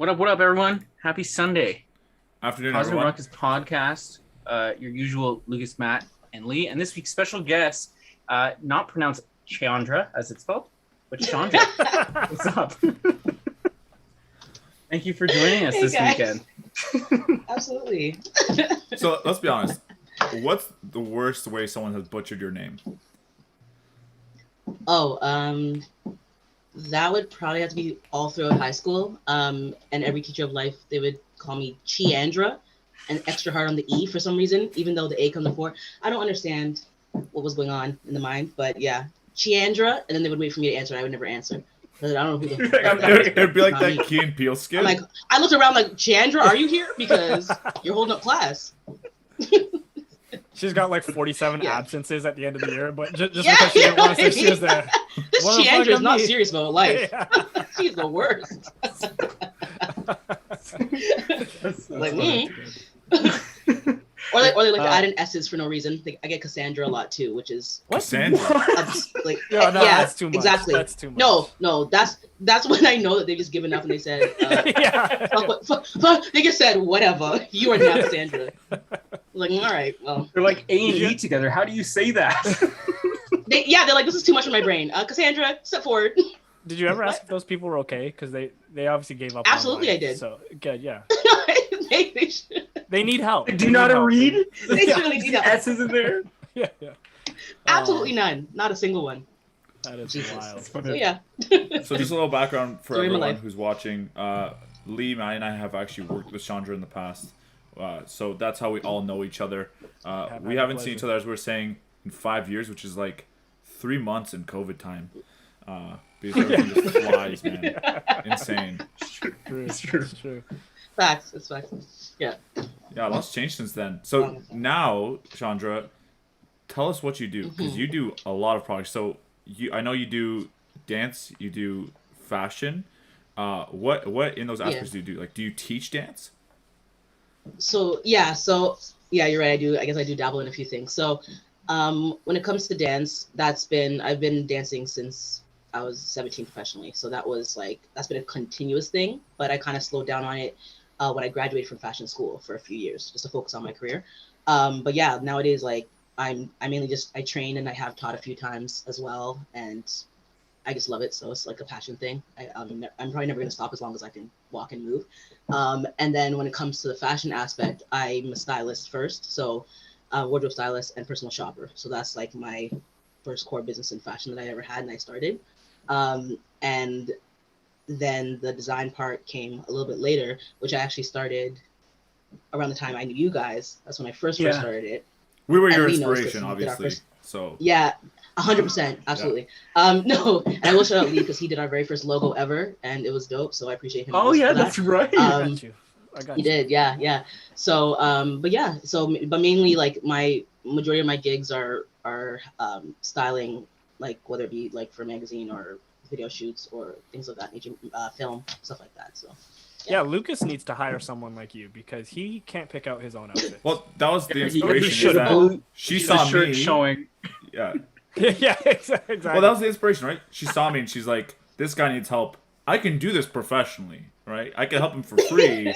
What up, everyone? Happy Sunday. Afternoon, Positive everyone. Ruckus podcast. Your usual Lukasz, Matt, and Lee. And this week's special guest, not pronounced Chanedra as it's spelled, but Chandra. What's up? Thank you for joining us this weekend. Absolutely. So let's be honest. What's the worst way someone has butchered your name? That would probably have to be all throughout high school. And every teacher of life, they would call me CHAENDRA, and extra hard on the E for some reason, even though the A comes before. I don't understand what was going on in the mind, but yeah, CHAENDRA, and then they would wait for me to answer. I would never answer. I don't know who the It'd be like that Key and Peele skit. I'm like, I looked around like, CHAENDRA, are you here? Because you're holding up class. She's got like 47 absences at the end of the year, but just Yeah, because she didn't want to say right. she was there. This What the fuck CHAENDRA is is not me? serious about life. Yeah. She's the worst. Like, Or they like to add in S's for no reason. I get Cassandra a lot too, which is Cassandra. like No, that's too much. Exactly. That's too much. No, that's when I know that they just given up and they said, Yeah. fuck, they just said whatever. You are not Cassandra. Like, all right, well, They're like A and E together. How do you say that? they're like, this is too much for my brain. Cassandra, step forward. Did you ever ask if those people were okay? Because they obviously gave up. on Absolutely, life, I did. So good, yeah. they should. They need help. Do you know how to read? They really need help. S's in there. Yeah. Absolutely none. Not a single one. That is Jesus. wild. So yeah. So just a little background for Story of my everyone life. who's watching. Lee, Matty, and I have actually worked with Chandra in the past. So that's how we all know each other. We haven't seen each other, as we were saying, in 5 years, which is like 3 months in COVID time. Because everything just flies, man. Insane. It's true. Facts. It's facts. Yeah. Yeah, a lot's changed since then. So now, Chandra, tell us what you do, because you do a lot of projects. So I know you do dance, you do fashion. What in those aspects do you do? Like, do you teach dance? So yeah, you're right. I guess I do dabble in a few things. So, when it comes to dance, I've been dancing since I was 17 professionally. So that's been a continuous thing. But I kind of slowed down on it when I graduated from fashion school for a few years, just to focus on my career. But yeah, nowadays I mainly I train, and I have taught a few times as well, and I just love it. So it's like a passion thing. I'm probably never gonna stop as long as I can walk and move. And then when it comes to the fashion aspect, I'm a stylist first. So wardrobe stylist and personal shopper. So that's like my first core business in fashion that I ever had, and I started. And then the design part came a little bit later, which I actually started around the time I knew you guys. That's when I first started it. We were your And Lee knows inspiration, that he did our obviously. first- So 100%, absolutely. No, and I will shout out Lee because he did our very first logo ever, and it was dope. So I appreciate him. Oh yeah, for that. that's right. I got He you. did, yeah. So, but mainly like my majority of my gigs are styling, like whether it be like for magazine or video shoots or things of that nature, film, stuff like that. So. Yeah, Lukasz needs to hire someone like you because he can't pick out his own outfit. well, that was the He inspiration. should is have. that she saw shirt me. showing. Yeah. Yeah, exactly. Well, that was the inspiration, right? She saw me and she's like, "This guy needs help. I can do this professionally, right? I can help him for free,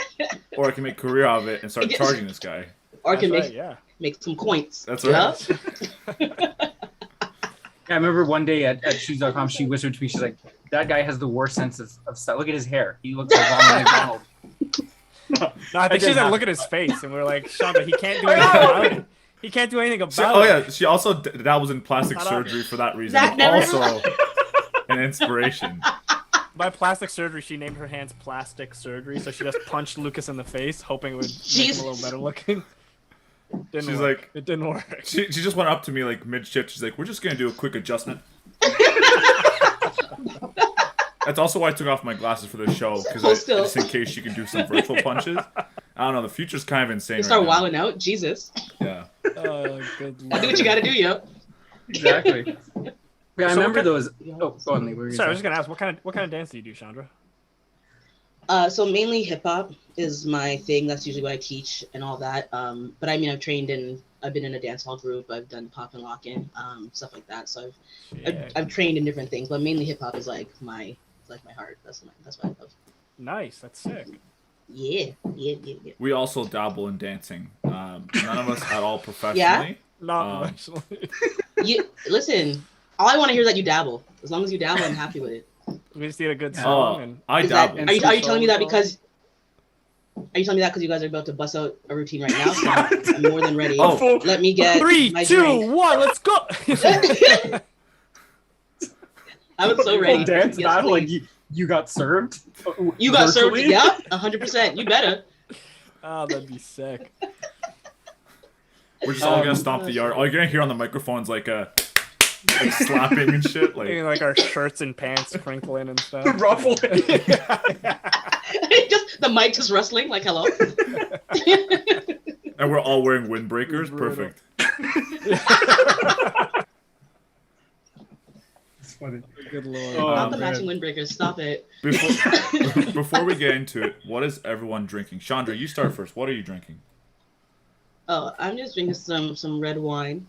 or I can make a career out of it and start charging this guy." Or can That's right, make some coins. That's Yeah? right. Yeah, I remember one day at shoes.com, she whispered to me, she's like, that guy has the worst sense of style. Look at his hair. He looks like Ronald McDonald. No, I think she said, look at his face, and we are like, Chandra, he can't do anything about it. He can't do anything about Oh it. yeah, she also dabbles in plastic surgery for that reason. That never- Also, an inspiration. By plastic surgery, she named her hands plastic surgery, so she just punched Lukasz in the face, hoping it would make him a little better looking. Didn't She's work. like- it didn't work. She just went up to me like mid shift. She's like, "We're just gonna do a quick adjustment." That's also why I took off my glasses for the show, because Still. just in case she can do some virtual punches. I don't know. The future's kind of insane. You start right now. wilding out, Jesus. Yeah. Oh, good Do lord. what you gotta do, yo. Exactly. Yeah, I So remember what those. Oh, go on, Lee. What were you Sorry, I was saying? just gonna ask, what kind of dance do you do, Chandra? So mainly hip hop is my thing. That's usually what I teach and all that. But I mean, I've been in a dance hall group. I've done pop and lock-in, stuff like that. So I've trained in different things, but mainly hip hop is like my heart. That's what I love. Nice. That's sick. Yeah. We also dabble in dancing. None of us at all professionally. Not professionally. You listen. All I want to hear is that you dabble. As long as you dabble, I'm happy with it. We just need a good song. And I Is that, dabble. are you telling me that because? Are you telling me that because you guys are about to bust out a routine right now? So I'm more than ready. Oh. Let me get 3, my 2, drink. 1, let's go. I was so ready. Dance Yes, battle, like please. you got served. You got served. Virtually? Yeah, 100%. You better. Oh, that'd be sick. We're just all gonna stomp the yard. All you're gonna hear on the microphone's like slapping and shit. Like, Like our shirts and pants crinkling and stuff. Ruffle. Just the mic just rustling like hello. and we're all wearing windbreakers. Perfect. Funny. Good lord. Not the man. matching windbreakers. Stop it. Before we get into it, what is everyone drinking? Chanedra, you start first. What are you drinking? Oh, I'm just drinking some red wine.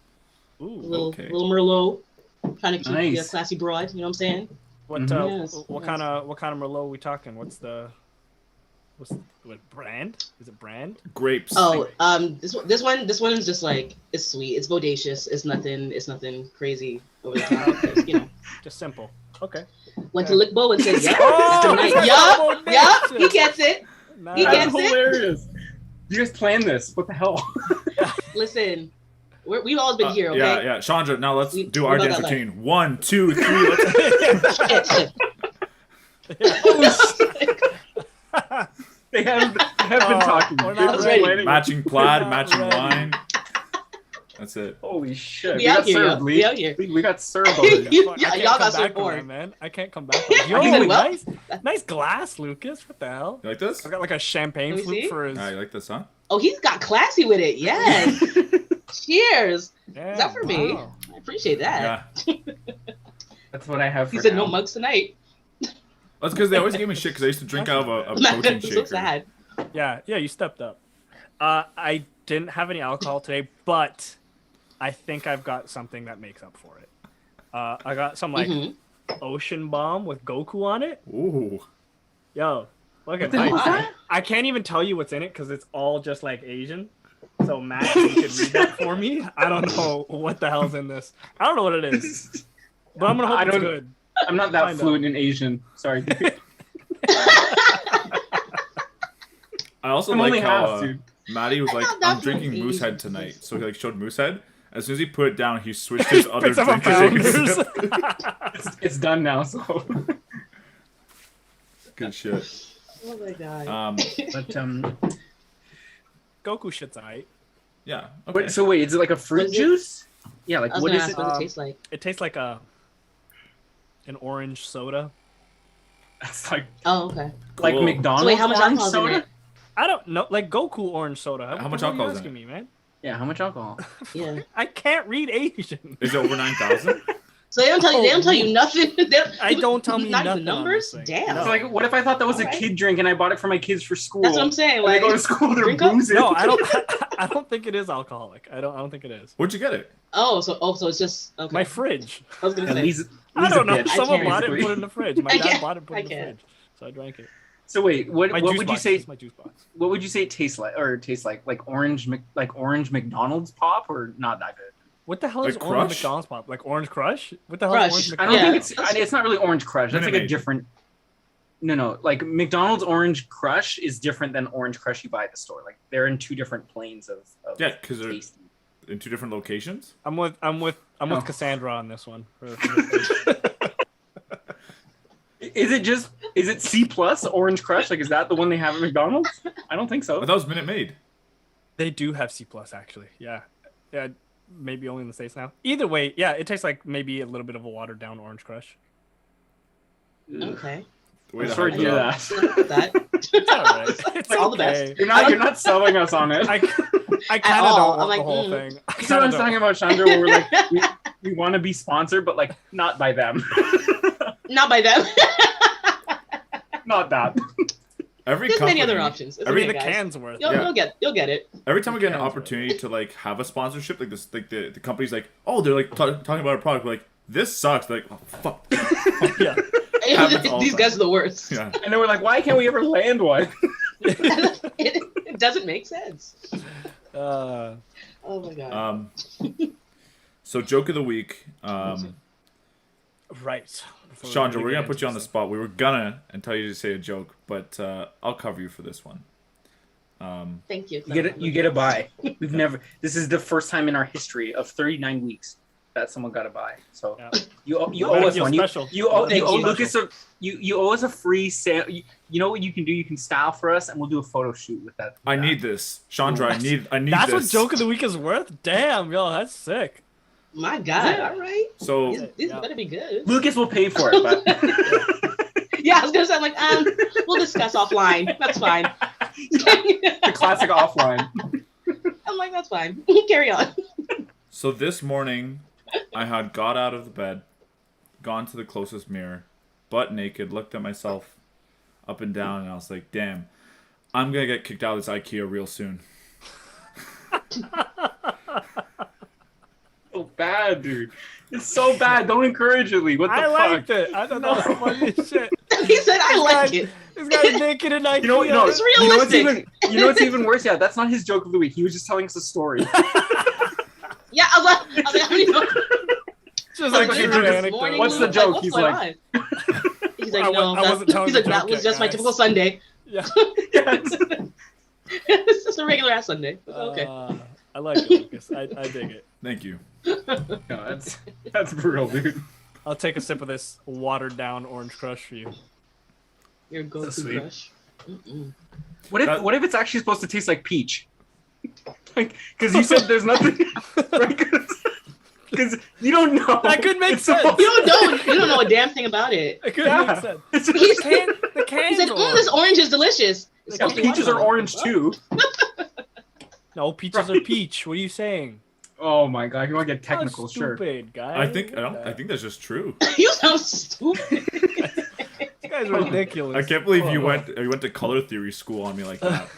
Ooh. Little Okay. Merlot. Trying to keep Nice. the classy broad. You know what I'm saying? What Yes, what yes. kind of Merlot are we talking? What's the brand? Is it brand? Grapes. Oh, this one is just like it's sweet. It's bodacious. It's nothing crazy over the top. Just, you know, Just simple. Okay. went to Lickbo and said, "Yep, Oh, tonight. that's Yup, bodacious. he gets it." Nice. He That's gets it. hilarious. You guys planned this. What the hell? Listen, we've always been here, okay? Yeah. Chanedra, now let's do we our know dance that life. routine. 1, 2, 3. Let's. Shit. They have been talking. we're You're not just ready. planning. Matching plaid, Not matching ready. wine. That's it. Holy shit. We We out got here, yo. served, We Lee. out here. We got served already. You- I yeah, can't y'all come got so back on bored. that, man. I can't come back on that. Yo, I said, well, nice glass, Lucas. What the hell? You like this? I've got like a champagne Let me flute see. for his. Yeah, you like this, huh? Oh, he's got classy with it. Yes. Cheers. Damn, Is that for me? wow. I appreciate that. Yeah. That's what I have for He said now. no mugs tonight. That's because they always gave me shit because I used to drink out of a protein I'm shaker. so sad. Yeah, you stepped up. I didn't have any alcohol today, but I think I've got something that makes up for it. I got some like Mhm. ocean bomb with Goku on it. Ooh. Yo, look at the hell is that. that? I can't even tell you what's in it because it's all just like Asian. So Matt, you could read that for me. I don't know what the hell's in this. I don't know what it is, but I'm gonna hope I it's don't- good. I'm not that Find fluent in Asian. Sorry. I also I'm like only how half, dude. Maddie was I'm like, not that I'm drinking fluent in Moosehead Asian. tonight. So he like showed Moosehead. As soon as he put it down, he switched his other Picks up a drink. to take a Founders. sip. It's done now, so. Good shit. Oh my god. But Goku shit's alright. Yeah. Okay. wait, so wait, is it like a fruit Was it- juice? Yeah, like I was what gonna is ask it? what it tastes like. It tastes like an orange soda. It's like Oh, okay. like Cool. McDonald's So wait, how much orange alcohol's in soda? it? I don't know, like Goku orange soda. How much What are you alcohol's in asking it? me, man? Yeah, how much alcohol? Yeah. I can't read Asian. Is it over 9,000? So they don't tell you. They don't tell you nothing. I don't tell me not nothing even on numbers. this thing. Damn. No. So like, what if I thought that was a Alright. kid drink and I bought it for my kids for school? That's what I'm saying. When they Like, go to school, they're drink up? boozing. No, I don't. I don't think it is alcoholic. I don't think it is. Where'd you get it? so it's just okay. My fridge. I was gonna Yeah, say. Lee's I don't know. a bitch, Someone can't. bought it and put it in the fridge. My I dad can't. bought it and put it in the I can't. fridge. So I drank it. So wait, what My what juice would you box. say? It's my juice box. What would you say it tastes like, or tastes like orange McDonald's pop, or not that good? What the hell is Like orange Crush? McDonald's pop? Like Orange Crush? What the hell Crush. is orange I don't McDonald's? think it's not really Orange Crush. That's like Minute a Maid. different. No, like McDonald's Orange Crush is different than Orange Crush you buy at the store. Like they're in two different planes of Yeah, because they're taste. in two different locations. I'm with Oh. Cassandra on this one. Is it C plus Orange Crush? Like is that the one they have at McDonald's? I don't think so. But that was Minute Maid. They do have C plus actually. Yeah. Maybe only in the States now. Either way, yeah, it tastes like maybe a little bit of a watered down Orange Crush. Okay. Way I'm to sorry hype to it hear up. that. That. It's all right. It's All the okay. best. You're not selling us on it. I kind of all. don't want I'm like, the whole mm. thing. You know what I'm talking about, Chandra? Where we're like, we want to be sponsored, but like not by them. Not by them. Not that. Every There's many company, other options. It's Every- okay, The guys. can's worth. You'll, Yeah. you'll get it. Every time we get an Cans, opportunity to like have a sponsorship, like this, like the company's like, oh, they're like talking about a product, we're like this sucks. Like, oh, fuck. Yeah. Happens all These the guys time. are the worst. Yeah. And they were like, why can't we ever land one? It doesn't make sense. Uh, Oh my god. So joke of the week. right. Before we Chandra, really we're get gonna put into you on the this spot. We were gonna and tell you to say a joke, but I'll cover you for this one. Thank you. You get a buy. We've never. This is the first time in our history of 39 weeks that someone got a buy. So Yeah. you Well, owe I us feel one. special. You owe Thank you. Lucas you owe us a free sale. You know what you can do? You can style for us, and we'll do a photo shoot with that. I need this, Chandra. I need That's this. what joke of the week is worth? Damn, yo, that's sick. My god. Yeah. All right. So These Yeah. better be good. Lucas will pay for it, but Yeah, I was gonna say, I'm like, we'll discuss offline. That's fine. the classic offline. I'm like, that's fine. Carry on. So this morning, I had got out of the bed, gone to the closest mirror, butt naked, looked at myself up and down, and I was like, damn, I'm gonna get kicked out of this IKEA real soon. So bad, dude. It's so bad. Don't encourage it, Lee. What the I fuck? liked it. I thought that was funny as shit. He said, I like it. This guy's naked in IKEA. You know, It's realistic. You know what's even worse? Yeah, that's not his joke of the week. He was just telling us a story. Yeah, I was like, I don't even know. Just Like, like this true morning, anecdote. What's the joke? He's like- on? He's like, I no, wasn't telling he's the like, that joke was yet, just my guys. typical Sunday. Yeah. Yes. It's just a regular ass Sunday. Okay. I like it, Lucas. I dig it. Thank you. No, that's brutal, dude. I'll take a sip of this watered down orange crush for you. Your go-to sweet. crush. Mm-mm. What if it's actually supposed to taste like peach? Like, because you said there's nothing. Because you don't know. That could make It's sense. supposed- You don't know a damn thing about it. It could Yeah. make sense. It's The just, can's He said, orange. this orange is delicious. It's yeah, supposed to be peaches are watermelon. orange too. No, peaches are peach. What are you saying? Oh my god, if you want to get technical, That's sure. stupid, guy. I think that's just true. You sound stupid. This guy's ridiculous. I can't believe you went to color theory school on me like that.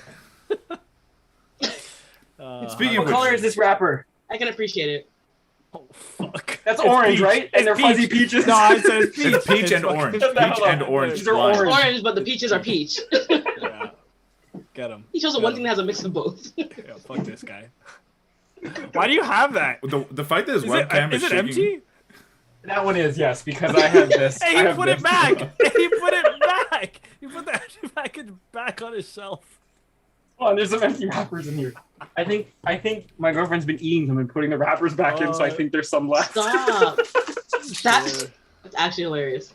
Speaking What of color which, is this wrapper? I can appreciate it. Oh fuck. That's It's orange, peach. right? And they're It's fuzzy peach. peaches. No, I said it's peach. It's peach and fucking orange. Shut the Peach hell up. and orange. These are blind. orange. Orange, but the peaches are peach. Yeah. Get him. He chose the one thing that has a mix of both. Yeah, fuck this guy. Why do you have that? The fact that his webcam Is it shaking. empty? That one is, yes, because I have this. Hey, I he have put it this. back. He put it back. He put the empty package back on his shelf. Oh, there's some empty wrappers in here. I think my girlfriend's been eating them and putting the wrappers back in, so I think there's some left. Stop. That's actually hilarious.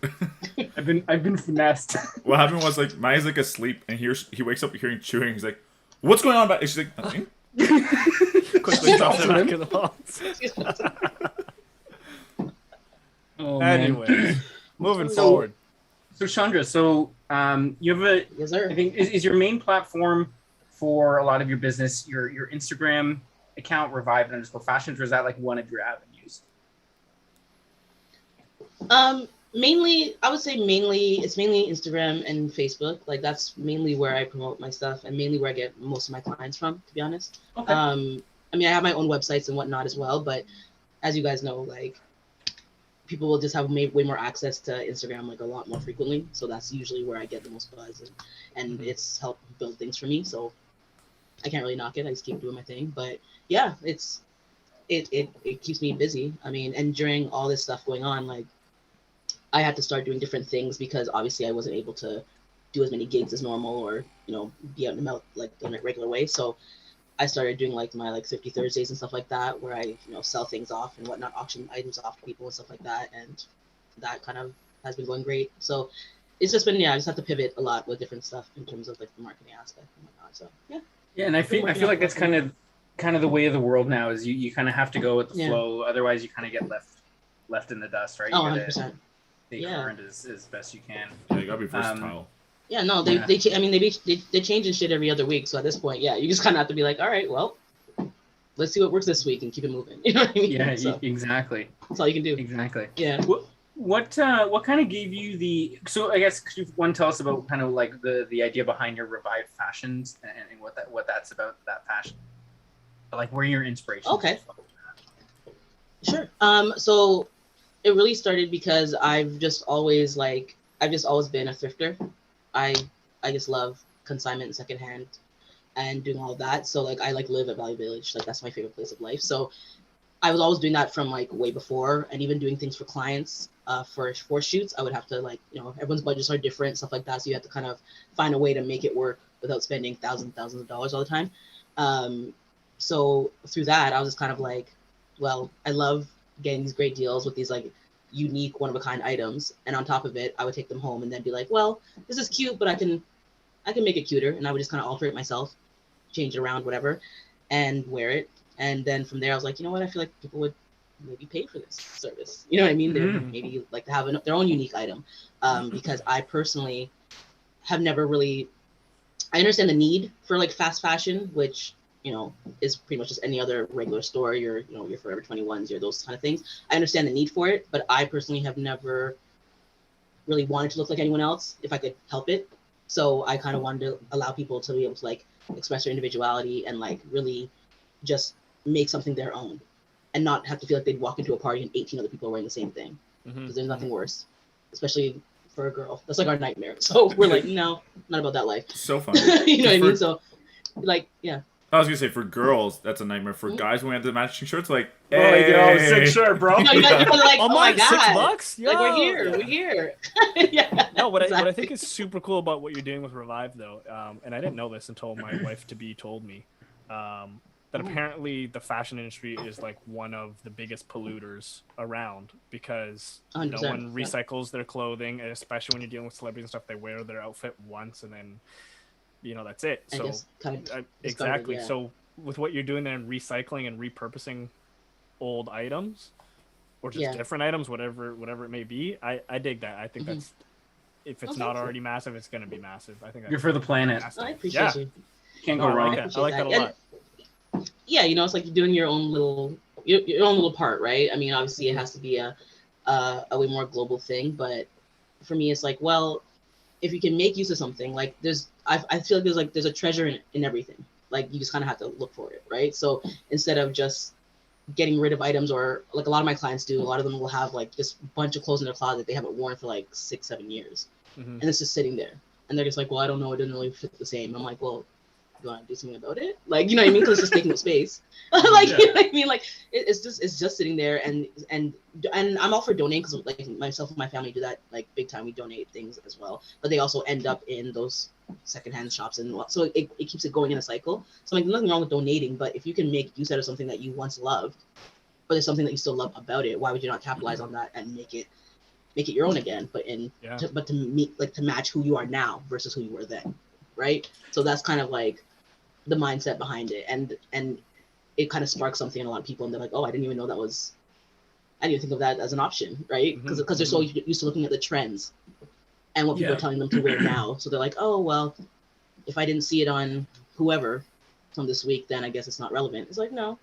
I've been finessed. What happened was like Maya's like asleep and he wakes up hearing chewing. He's like, "What's going on back?" And she's like, "Nothing." Quickly drops it back in the box. Oh, man. Anyways, moving So- forward. So Chandra, you have a Yes, sir. I think is your main platform for a lot of your business your Instagram account Revive_Fashions, or is that like one of your avenues? Mainly, I would say it's mainly Instagram and Facebook. Like that's mainly where I promote my stuff and mainly where I get most of my clients from, to be honest. Okay. I mean, I have my own websites and whatnot as well, but as you guys know, like people will just have way more access to Instagram like a lot more frequently. So that's usually where I get the most buzz and it's helped build things for me. So I can't really knock it. I just keep doing my thing. But yeah, it keeps me busy. I mean, and during all this stuff going on, like I had to start doing different things because obviously I wasn't able to do as many gigs as normal or, be out and about like in a regular way. So I started doing like my 50 Thursdays and stuff like that, where I, sell things off and whatnot, auction items off to people and stuff like that. And that kind of has been going great. So it's just been, I just have to pivot a lot with different stuff in terms of like the marketing aspect and whatnot. So yeah. Yeah, and I feel like that's kind of the way of the world now is you kind of have to go with the flow, otherwise you kind of get left in the dust, right? You Oh, gotta 100%. stay current as best you can. Yeah, you gotta be versatile. Yeah, no, they change and shit every other week. So at this point, you just kind of have to be like, all right, well, let's see what works this week and keep it moving. You know what I mean? Yeah, So exactly. that's all you can do. Exactly. Yeah. What kind of gave you the? So I guess could you tell us about kind of like the idea behind your Revive Fashions and what that's about, that fashion, like where your inspiration. Okay. Sure. So it really started because I've just always I I've just always been a thrifter. I just love consignment and secondhand and doing all of that. So like I like live at Value Village. Like that's my favorite place of life. So I was always doing that from like way before, and even doing things for clients for shoots. I would have to like, you know, everyone's budgets are different, stuff like that. So you have to kind of find a way to make it work without spending thousands of dollars all the time. So through that, I was just kind of like, well, I love getting these great deals with these like unique one of a kind items, and on top of it I would take them home and then be like, well, this is cute, but I can make it cuter, and I would just kind of alter it myself, change it around, whatever, and wear it. And then from there I was like, you know what, I feel like people would maybe pay for this service, you know what I mean? They maybe like to have their own unique item, because I personally have never really, I understand the need for like fast fashion, which, you know, is pretty much just any other regular store, your Forever 21s, your those kind of things. I understand the need for it, but I personally have never really wanted to look like anyone else if I could help it. So I kind of wanted to allow people to be able to like express their individuality and like really just make something their own, and not have to feel like they'd walk into a party and 18 other people are wearing the same thing. Because there's nothing worse, especially for a girl. That's like our nightmare. So we're like, no, not about that life. So funny. You know what I mean? So like, yeah. I was gonna say, for girls, that's a nightmare. For guys, when we have the matching shirts, like, hey, hey, yo, sick shirt, bro. No, you're like, oh my god, $6? Yo. Like we're here. Yeah. No, what exactly. I think is super cool about what you're doing with Revive, though, and I didn't know this until my wife to be told me, that apparently the fashion industry is like one of the biggest polluters around, because no one recycles their clothing, and especially when you're dealing with celebrities and stuff. They wear their outfit once and then, you know, that's it. So exactly. Yeah. So with what you're doing there and recycling and repurposing old items, or just different items, whatever it may be, I dig that. I think that's, if it's not already massive, it's going to be massive. I think you're for the planet. I appreciate you. Can't go wrong. I like that a lot. Yeah, you know, it's like you're doing your own little part, right? I mean, obviously it has to be a way more global thing, but for me, it's like, well, if you can make use of something, like I feel like there's a treasure in everything. Like you just kind of have to look for it, right? So instead of just getting rid of items, or like a lot of my clients do, a lot of them will have like this bunch of clothes in their closet they haven't worn for like 6-7 years, and it's just sitting there, and they're just like, well, I don't know, it didn't really fit the same. I'm like, well, you want to do something about it? Like, you know what I mean? Because it's just taking up space. Like, you know what I mean? Like, it's just sitting there, and I'm all for donating, because like myself and my family do that like big time. We donate things as well, but they also end up in those secondhand shops, and so it keeps it going in a cycle. So like, nothing wrong with donating, but if you can make use out of something that you once loved, but there's something that you still love about it, why would you not capitalize on that and make it your own again? But to match who you are now versus who you were then, right? So that's kind of like the mindset behind it, and it kind of sparks something in a lot of people, and they're like, oh, I didn't even think of that as an option, right? Because they're so used to looking at the trends and what people are telling them to wear now. So they're like, oh, well, if I didn't see it on whoever from this week, then I guess it's not relevant. It's like, no,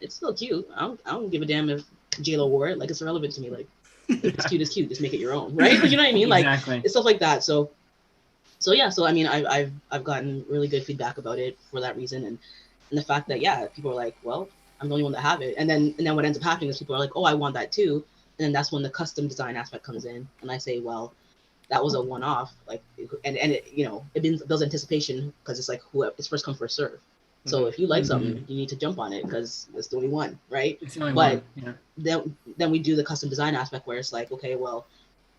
it's still cute. I don't give a damn if J-Lo wore it. Like, it's irrelevant to me. Like, if it's cute, it's cute. Just make it your own, right? You know what I mean? Like, it's stuff like that. So yeah. So I mean, I've gotten really good feedback about it for that reason, and the fact that people are like, well, I'm the only one that have it, and then what ends up happening is people are like, oh, I want that too, and then that's when the custom design aspect comes in, and I say, well, that was a one-off, like, and it, you know, it builds anticipation, because it's like, it's first come first serve. So if you like something, you need to jump on it, because it's the only one, right? It's the only one. Yeah. Then we do the custom design aspect, where it's like, okay, well,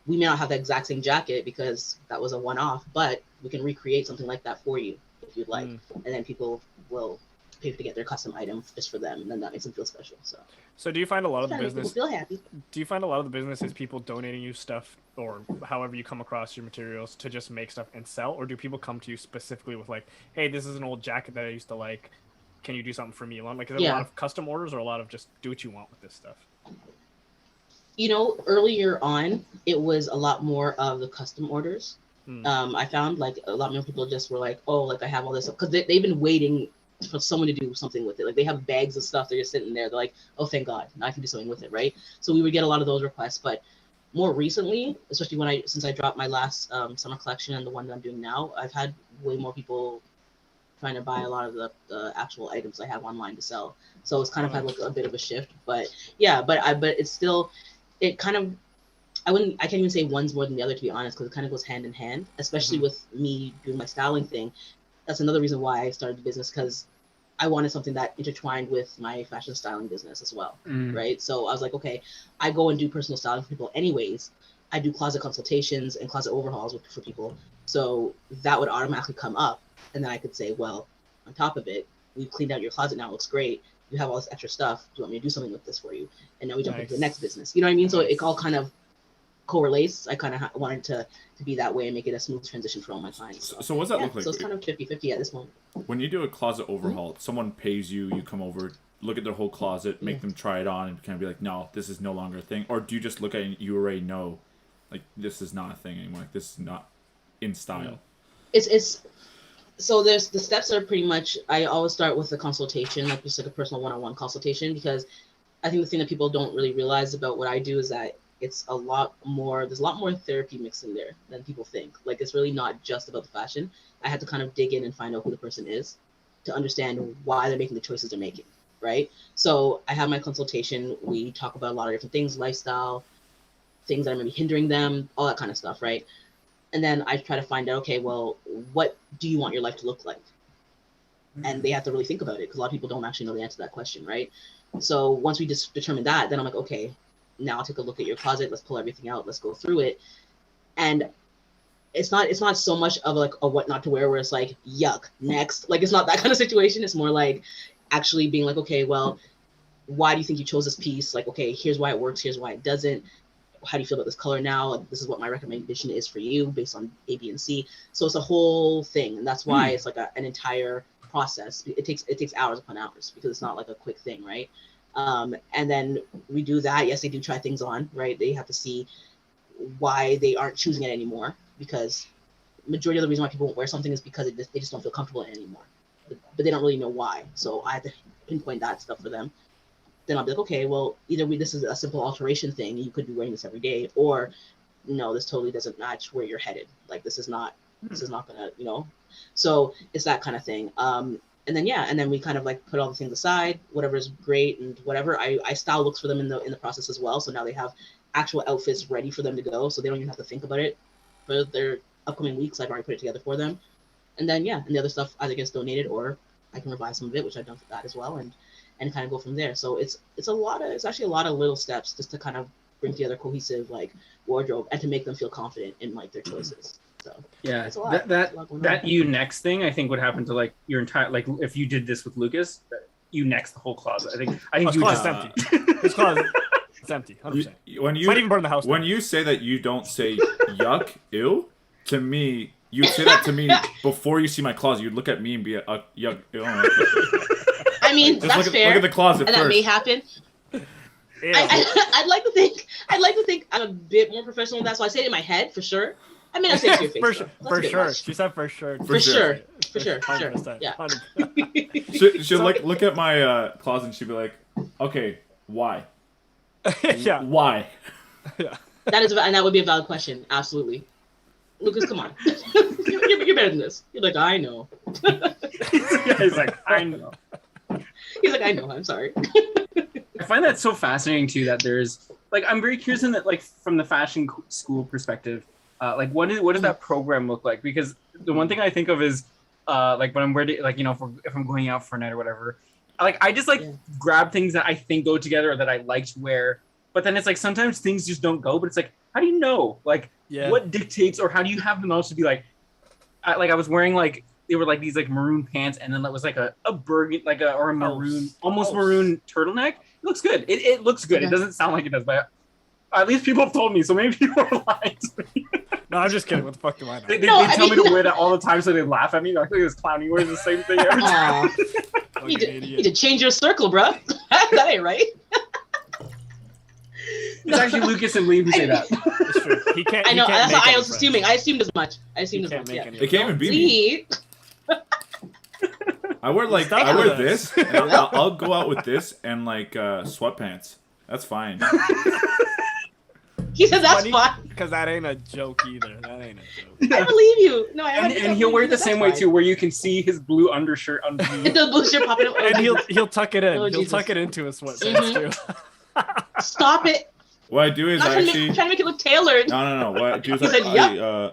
we may not have the exact same jacket because that was a one-off, but we can recreate something like that for you if you'd like, and then people will pay to get their custom item just for them, and then that makes them feel special. So do you find a lot of the business feel happy? Do you find a lot of the business is people donating you stuff, or however you come across your materials, to just make stuff and sell, or do people come to you specifically with like, hey, this is an old jacket that I used to like, can you do something for me? Like, is it a lot of custom orders, or a lot of just do what you want with this stuff? You know, earlier on, it was a lot more of the custom orders. I found like a lot more people just were like, oh, like I have all this, because they've been waiting for someone to do something with it. Like, they have bags of stuff, they're just sitting there, they're like, oh, thank God, now I can do something with it, right? So we would get a lot of those requests, but more recently, especially since I dropped my last summer collection and the one that I'm doing now, I've had way more people trying to buy a lot of the actual items I have online to sell. So it's kind of had like a bit of a shift, but yeah, but it's still, it kind of, I can't even say one's more than the other, to be honest, because it kind of goes hand in hand, especially with me doing my styling thing. That's another reason why I started the business, because I wanted something that intertwined with my fashion styling business as well, right? So I was like, okay, I go and do personal styling for people anyways. I do closet consultations and closet overhauls for people. So that would automatically come up. And then I could say, well, on top of it, we've cleaned out your closet now, it looks great. You have all this extra stuff. Do you want me to do something with this for you? And now we jump into the next business. You know what I mean? So it all kind of correlates. I kind of wanted to be that way and make it a smooth transition for all my clients. So what's that look like? So it's kind of 50-50 at this moment. When you do a closet overhaul, someone pays you, you come over, look at their whole closet, make them try it on, and kind of be like, no, this is no longer a thing? Or do you just look at it and you already know, like, this is not a thing anymore, like, this is not in style? It's so there's the steps are pretty much, I always start with a consultation, like just like a personal one-on-one consultation, because I think the thing that people don't really realize about what I do is that it's a lot more, there's a lot more therapy mixed in there than people think. Like, it's really not just about the fashion. I had to kind of dig in and find out who the person is to understand why they're making the choices they're making, right? So I have my consultation, we talk about a lot of different things, lifestyle, things that are maybe hindering them, all that kind of stuff, right? And then I try to find out, okay, well, what do you want your life to look like? And they have to really think about it, because a lot of people don't actually know the answer to that question, right? So once we just determine that, then I'm like, okay, now I'll take a look at your closet. Let's pull everything out. Let's go through it. And it's not so much of like a what not to wear where it's like, yuck, next. Like, it's not that kind of situation. It's more like actually being like, okay, well, why do you think you chose this piece? Like, okay, here's why it works. Here's why it doesn't. How do you feel about this color now? This is what my recommendation is for you based on A, B, and C. So it's a whole thing. And that's why it's like an entire process. It takes hours upon hours, because it's not like a quick thing, right? And then we do that. Yes, they do try things on, right? They have to see why they aren't choosing it anymore, because majority of the reason why people won't wear something is because they just don't feel comfortable in it anymore. But they don't really know why. So I have to pinpoint that stuff for them. Then I'll be like, okay, well, either this is a simple alteration thing, you could be wearing this every day, or no, this totally doesn't match where you're headed. Like, this is not gonna, you know. So it's that kind of thing. And then we kind of like put all the things aside, whatever is great and whatever. I style looks for them in the process as well. So now they have actual outfits ready for them to go, so they don't even have to think about it for their upcoming weeks. I've already put it together for them. And then and the other stuff either gets donated or I can revise some of it, which I've done for that as well, and kind of go from there. So it's actually a lot of little steps just to kind of bring together cohesive like wardrobe and to make them feel confident in like their choices. So yeah, that you next thing I think would happen to like your entire, like if you did this with Lukasz, you next the whole closet. I think you just empty. His closet, it's empty, 100%. When you might even burn the house down. When you say that you don't say yuck, ew, to me, you say that to me before you see my closet. You'd look at me and be yuck, ew. I mean, like, that's fair. Look at the closet and first. That may happen. I'd like to think I'm a bit more professional than that, so I say it in my head for sure. I mean, I say it to your face. for sure. She said for sure. For sure. Yeah. She'll look at my closet and she'll be like, okay, why? Yeah. Why? Yeah. That would be a valid question. Absolutely. Lukasz, come on. You're better than this. You're like, I know. He's like, I know. He's like, I know. I'm sorry. I find that so fascinating too. That there's like, I'm very curious in that, like, from the fashion school perspective, like what does that program look like? Because the one thing I think of is, like when I'm ready, like, you know, if I'm going out for a night or whatever, I just grab things that I think go together or that I like to wear. But then it's like sometimes things just don't go. But it's like, how do you know? Like, what dictates, or how do you have the knowledge to be like, I was wearing like, they were like these like maroon pants, and then that was like a burgundy, like or a maroon, almost maroon turtleneck. It looks good. It looks good. It doesn't sound like it does, but at least people have told me. So maybe people are lying to me. No, I'm just kidding. What the fuck do I know? They tell me to wear that all the time, so they laugh at me. Like, look at this clown. He wears the same thing every time. You need to change your circle, bro. That ain't right. It's actually Lukasz and Liam who say that. It's true. He can't. I know. That's what I was assuming. I assumed as much. They can't even beat me. I wear this. And I'll go out with this and like sweatpants. That's fine. He said that's fine. Because that ain't a joke either. That ain't a joke. I believe you. No, and he'll wear it the same way too, where you can see his blue undershirt underneath. The blue shirt popping up. And he'll tuck it in. He'll tuck it into his sweatpants too. Stop it. What I do is I'm I trying actually to make it look tailored. no. What I do is He said, I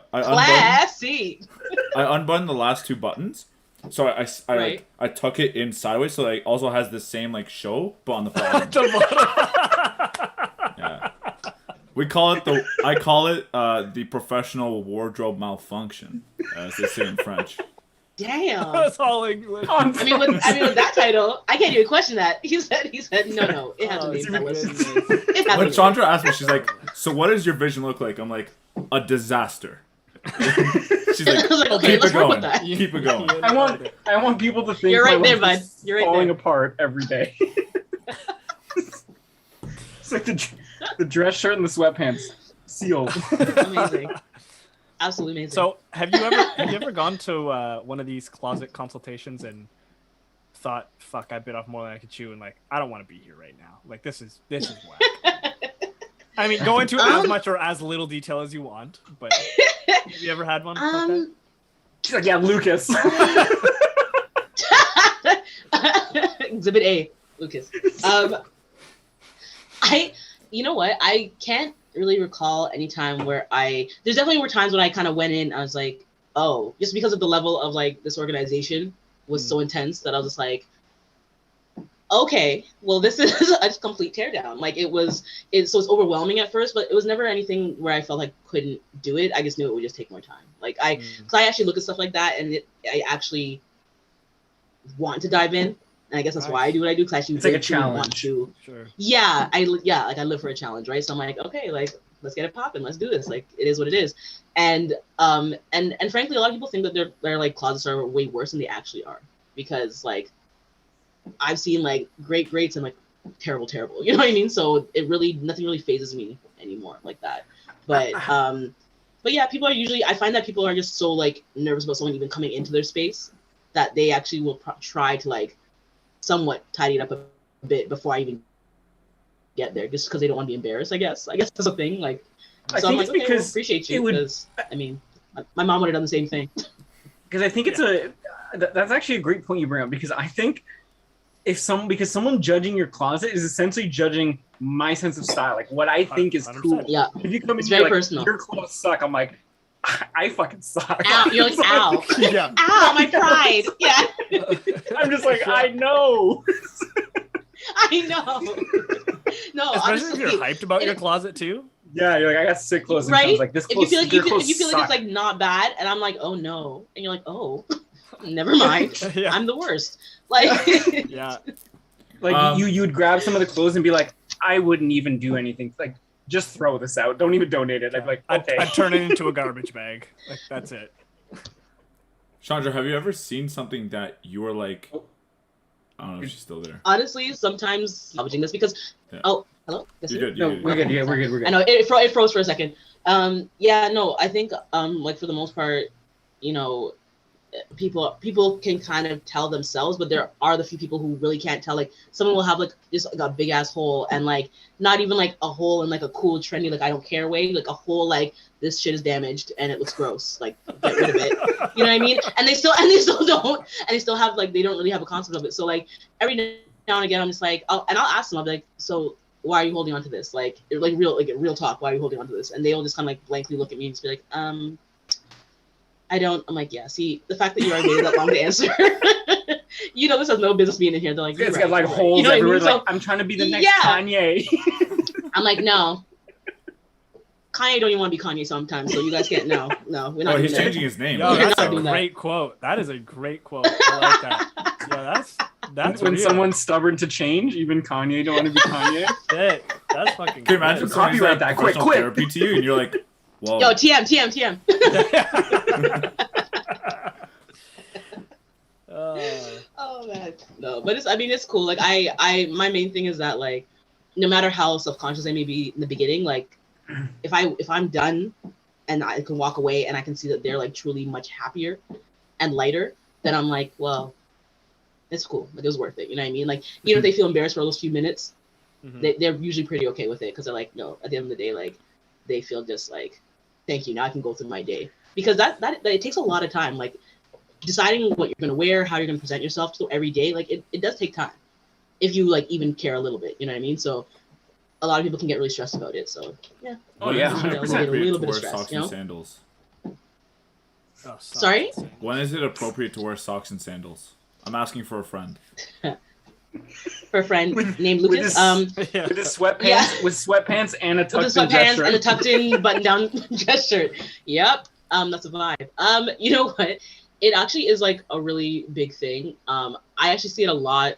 unbutton Classy. the last two buttons. So I Right. I tuck it in sideways, so it also has the same like show, but on the bottom. Yeah. I call it the professional wardrobe malfunction, as they say in French. Damn. That's all English. I mean, with that title, I can't even question that. He said, no, it has a name, fellas. It has When a name. Chandra asked me, she's like, "So what does your vision look like?" I'm like, "A disaster." She's like, I was like, okay, "Keep let's it work going. with that. Keep it going." I want people to think You're right my there, life bud. is You're right falling there. apart every day. It's like the dress shirt and the sweatpants sealed. Amazing. Absolutely amazing. So, have you ever gone to one of these closet consultations and thought, "Fuck, I bit off more than I could chew," and like, I don't want to be here right now. Like, this is whack. I mean, go into as much or as little detail as you want, but have you ever had one like that? She's like, yeah, Lukasz. Exhibit A, Lukasz. You know what? I can't really recall any time where there's definitely were times when I kind of went in, I was like, oh, just because of the level of like this organization was so intense that I was just like, okay, well, this is a complete teardown. Like so it's overwhelming at first, but it was never anything where I felt like couldn't do it. I just knew it would just take more time. Like because I actually look at stuff like that and I actually want to dive in. And I guess that's why I do what I do, because I actually it's like a really want challenge. to. Sure. Yeah, I live for a challenge, right? So I'm like, okay, like let's get it popping, let's do this. Like it is what it is. And frankly, a lot of people think that their like closets are way worse than they actually are, because like I've seen like greats and like terrible. You know what I mean? So nothing really phases me anymore like that. But yeah, I find that people are just so like nervous about someone even coming into their space that they actually will try to like somewhat tidy it up a bit before I even get there, just because they don't want to be embarrassed. I guess that's a thing. Like, I so think I'm it's like, okay, because well, appreciate you, because I mean, my mom would have done the same thing. Because I think that's actually a great point you bring up, because I think because someone judging your closet is essentially judging my sense of style, like what I think is cool. Yeah, if you come in, it's you're very like, personal. your clothes suck. I'm like, I fucking suck. Ow, you're like, ow, Yeah. ow, my pride. Yeah, I'm just like, I know. I know. No, Especially honestly, if you're hyped about your closet too. Yeah, you're like, I got sick clothes. And right? someone's like, this If clothes, you feel like your clothes if you feel like suck. it's like not bad, and I'm like, oh no, and you're like, oh, never mind, Yeah. I'm the worst. Like, Yeah. Like you'd grab some of the clothes and be like, I wouldn't even do anything. Like, just throw this out. Don't even donate it. I'd be like, okay. I'd turn it into a garbage bag. Like, that's it. Chandra, have you ever seen something that you were like, I don't know if she's still there. honestly, sometimes salvaging this because oh, hello. You're good. No, You're good. we're good. Yeah, we're good. I know it froze for a second. Yeah, no, I think like for the most part, you know, people can kind of tell themselves, but there are the few people who really can't tell. Like someone will have like just like a big ass hole, and like not even like a hole in like a cool trendy like I don't care way, like a hole like this shit is damaged and it looks gross, like get rid of it. You know what I mean? And they still have like they don't really have a concept of it. So like every now and again I'm just like, I'll ask them, I'll be like, so why are you holding on to this? Like real talk, why are you holding on to this? And they'll just kind of like blankly look at me and just be like, I don't. I'm like, yeah. See, the fact that you already waited that long to answer, you know, this has no business being in here. They're like, It's right, got like right. holes You know what I everywhere. mean? So, Like, I'm trying to be the next yeah. Kanye. I'm like, no. Kanye don't even want to be Kanye sometimes, so you guys can't. No, we're not. Oh, doing he's that. changing his name. Yo, You're that's not a doing that. great quote. That is a great quote. I like that. Yeah, that's When real. someone's stubborn to change, even Kanye don't want to be Kanye. Shit, that's fucking. Can you imagine good. Copyright that, quick. therapy to you, and you're like, whoa. Yo, TM. Oh man, no, but it's cool. Like my main thing is that like, no matter how self-conscious I may be in the beginning, like if I'm done and I can walk away and I can see that they're like truly much happier and lighter, then I'm like, well, it's cool. Like it was worth it. You know what I mean? Like even if they feel embarrassed for those few minutes, they're usually pretty okay with it, because they're like, no, at the end of the day, like they feel just like, thank you. Now I can go through my day, because that it takes a lot of time. Like deciding what you're gonna wear, how you're gonna present yourself to every day, like it does take time if you like even care a little bit. You know what I mean? So a lot of people can get really stressed about it. So yeah. Oh yeah, When is it 100%. appropriate little to bit of wear stress, socks you and know? sandals? Oh, Sorry? When is it appropriate to wear socks and sandals? I'm asking for a friend. For a friend named with Lukasz. Yeah. With his sweatpants, Yeah. with sweatpants and a With the tucked-in dress sweatpants shirt. and a tucked-in button-down dress shirt. Yep. That's a vibe. You know what? It actually is like a really big thing. I actually see it a lot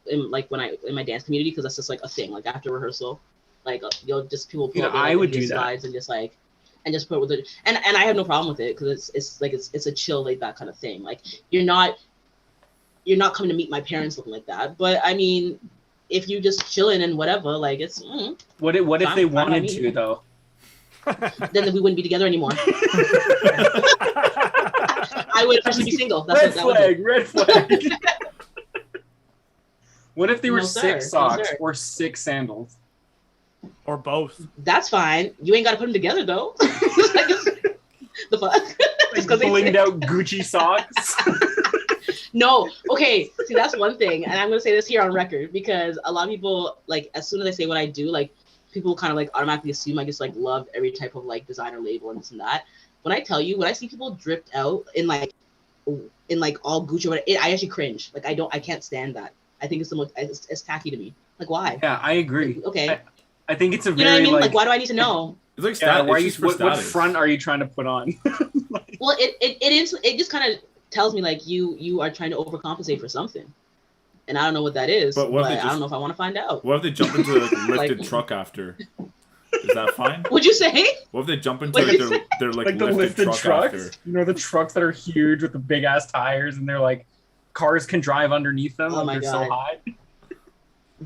in like in my dance community because that's just like a thing. Like after rehearsal, like you'll just people pull up I would their do that. slides and just like and just put it with it. And I have no problem with it because it's a chill laid back kind of thing. Like you're not coming to meet my parents looking like that. But I mean, if you just chilling and whatever, like it's What if fine- they fine by wanted me. to though? then we wouldn't be together anymore. I would actually be single. That's Red what that would be. flag, red flag. What if they were No, sir. 6 socks sir. or 6 sandals? Or both. That's fine. You ain't got to put them together though. The fuck? Like Just 'cause they blinged say- out Gucci socks. No. Okay. See, that's one thing, and I'm gonna say this here on record because a lot of people, like, as soon as I say what I do, like, people kind of like automatically assume I just like love every type of like designer label and this and that. When I tell you, when I see people dripped out in like all Gucci or whatever, I actually cringe. Like I can't stand that. I think it's the most it's tacky to me. Like why? Yeah, I agree. Like, okay. I think it's a You know very what I mean? like, Like why do I need to know? It's like yeah, stat. why are It's you, just for what status. front are you trying to put on? Well, it just kind of tells me like you are trying to overcompensate for something, and I don't know what that is. But what if they I just- don't know if I want to find out. What if they jump into like, a lifted Like- truck after? Is that fine? Would you say? What if they jump into What like, did you their like, Like the lifted lifted truck trucks. after? You know, the trucks that are huge with the big ass tires, and they're like cars can drive underneath them. Oh when my they're so God. high.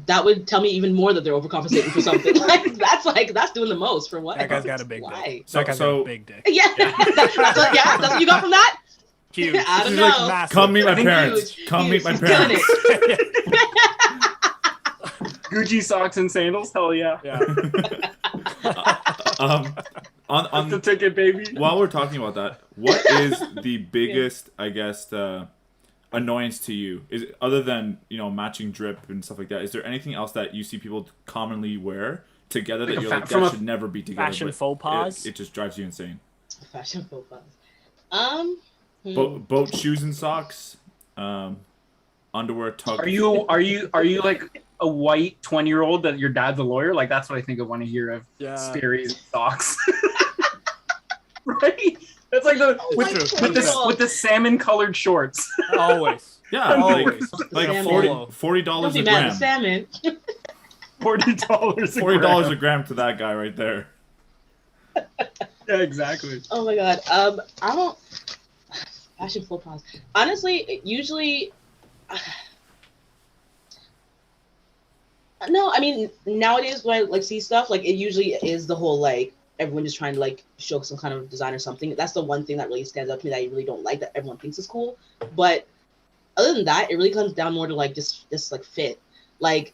That would tell me even more that they're overcompensating for something. Like that's doing the most for what? That guy's got a big Why? dick. So- That guy's got so- a big dick. Yeah, that's what you got from that. Huge. I don't She's know. like massive. Come meet my I think parents. huge, Come meet my huge. He's killing parents. Gucci socks and sandals, hell yeah. Yeah. That's the ticket, baby. While we're talking about that, what is the biggest, I guess, annoyance to you? Is it, other than matching drip and stuff like that? Is there anything else that you see people commonly wear together Like that a you're fa- like from that a should never be together? fashion but faux pas? It just drives you insane. Fashion faux pas. Boat shoes and socks, underwear tucked. Are you like a white 20-year-old that your dad's a lawyer? Like that's what I think of when I hear of Yeah. Sperry's socks. Right? That's like the Oh, with the salmon colored shorts. Always. Yeah, Always. like Salmon. $40 Don't be a mad gram. at salmon. $40 $40 a gram to that guy right there. Yeah, exactly. Oh my god. I don't. Fashion faux pas. Honestly, usually. No, I mean nowadays when I like see stuff, like it usually is the whole like everyone just trying to like show some kind of design or something. That's the one thing that really stands out to me that I really don't like that everyone thinks is cool. But other than that, it really comes down more to like just like fit. Like,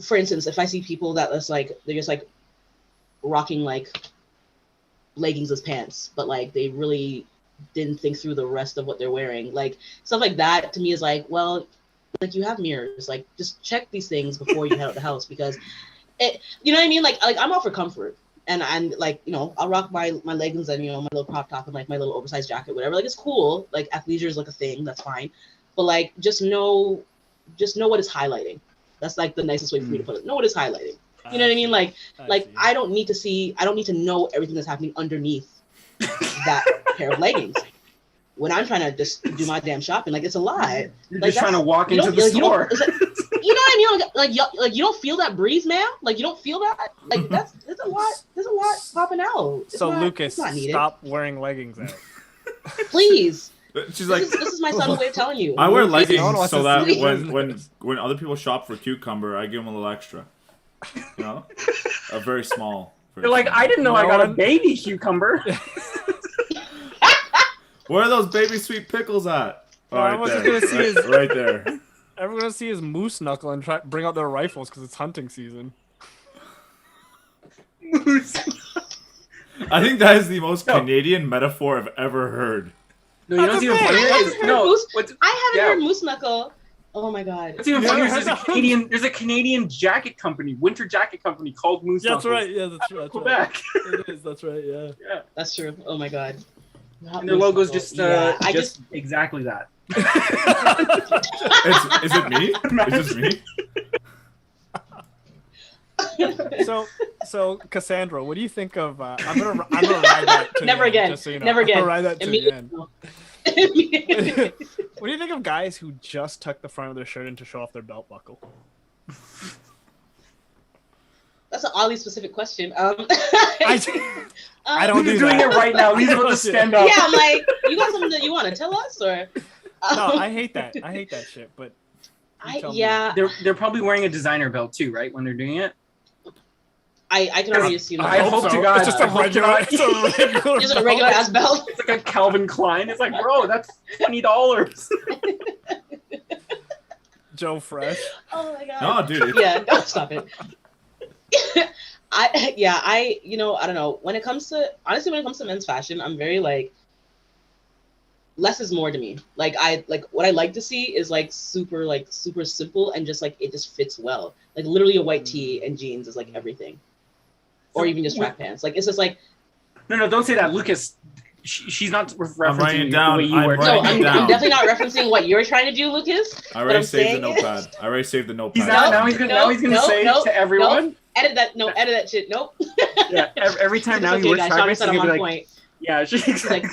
for instance, if I see people that is like they're just like rocking like leggings as pants, but like they really didn't think through the rest of what they're wearing. Like stuff like that to me is like, well, like you have mirrors, like just check these things before you head out the house because it, you know what I mean? Like I'm all for comfort. And I'm like, I'll rock my leggings and, my little crop top and like my little oversized jacket, whatever. Like it's cool. Like athleisure is like a thing. That's fine. But like, just know what is highlighting. That's like the nicest way for me to put it. Know what is highlighting. You know what I mean? Like I don't need to know everything that's happening underneath that pair of leggings. When I'm trying to just do my damn shopping, like it's a lot. You're Like, just trying to walk you into don't- the like, you don't- store. is that- you know what I mean? Like you don't feel that breeze, ma'am. Like you don't feel that. Like there's a lot. There's a lot popping out. It's So not, Lucas, it's not needed. stop wearing leggings out. Please. She's like, This is my subtle way of telling you. I wear Please. leggings No one wants so to that see when other people shop for cucumber, I give them a little extra. A very small. You're like, I didn't know I got a baby cucumber. Where are those baby sweet pickles at? Oh, No, I right wasn't there. gonna see his- Right there. Everyone's gonna see his moose knuckle and bring out their rifles because it's hunting season. I think that is the most Canadian metaphor I've ever heard. No, you know what's even I funnier haven't is heard moose. what's I haven't yeah. heard moose knuckle Oh my god. What's even funnier is there's a Canadian jacket company, winter jacket company called Moose That's Knuckles. right. Yeah, that's right. Quebec. It is. That's right. Yeah. Yeah. That's true. Oh my god. And their logo's just I just exactly that. Is it me? Is this me? So Cassandra, what do you think of? I'm gonna ride that to Never the again. end, just so you know. Never again. I'm gonna ride that to the end. Immediately. What do you think of guys who just tuck the front of their shirt in to show off their belt buckle? That's an oddly specific question. I don't do He's doing that. it right now. He's about to stand up. Yeah, I'm like, you got something that you want to tell us, or? No, I hate that. I hate that shit. But you tell me. They're probably wearing a designer belt too, right? When they're doing it. I can already assume. I hope so. to God. It's just a regular. It's a regular ass belt. It's like a Calvin Klein. It's like, bro, that's $20. Joe Fresh. Oh my god. No, dude. Yeah, no, stop it. I don't know. When it comes to men's fashion, I'm very like, less is more to me. Like what I like to see is like super simple and just like it just fits well. Like literally a white tee and jeans is like everything. Or even just track pants. Like it's just like. No, don't say that, Lucas. She's not referencing writing down. the way you I'm were. writing No, I'm down. definitely not referencing what you're trying to do, Lucas. I already I'm saved the saying notepad. I already saved the notepad. He's not. Now he's gonna say to everyone. Edit that shit. Nope. Yeah. Every time now okay, he works guys, hard, Sean he's said gonna I'm be on like, point. yeah, she just said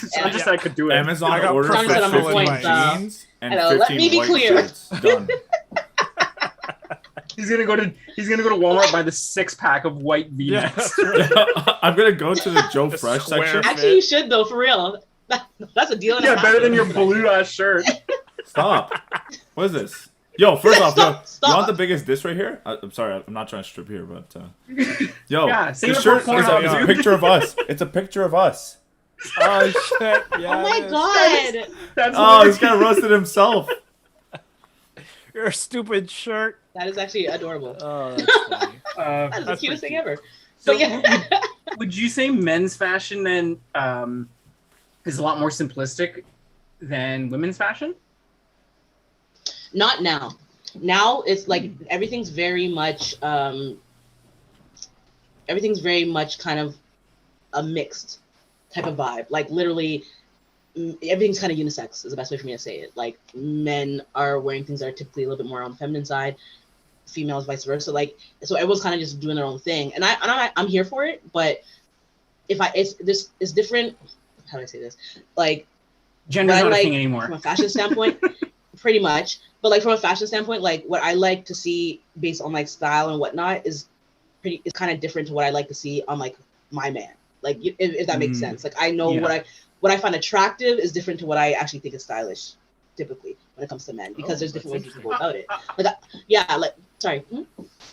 I could do it. Amazon I got order Sean for said I'm on 50 point, jeans and I know, let 15 me be white clear. shirts. Done. He's gonna go to Walmart, buy the 6-pack of white Yeah, V-necks. that's right. I'm gonna go to the Joe The Fresh square section. fit. Actually, you should though, for real. That's a deal. And a Yeah, half. better than your blue ass shirt. Stop. What is this? Yo, first off, yo, Stop. you want the biggest diss right here? I'm sorry, I'm not trying to strip here, but yo, Yeah, save this it shirt for is Pornhub, a picture of us. It's a picture of us. Oh shit! Yeah. Oh my it is. god. That's Oh, this guy roasted himself. Your stupid shirt. That is actually adorable. Oh, that's funny. That's the That's cutest pretty thing ever. So But yeah. would you say men's fashion then is a lot more simplistic than women's fashion? Not now. Now it's like everything's very much kind of a mixed type of vibe. Like literally everything's kind of unisex is the best way for me to say it. Like men are wearing things that are typically a little bit more on the feminine side, females vice versa. Like so everyone's kind of just doing their own thing. And I'm here for it, but it's different. How do I say this? Like Gender's not a thing anymore. From a fashion standpoint, pretty much. But like from a fashion standpoint, like what I like to see based on like style and whatnot is kind of different to what I like to see on like my man. Like if that makes sense. Like I know what I find attractive is different to what I actually think is stylish, typically when it comes to men, because there's different ways to go about it. Like sorry. No,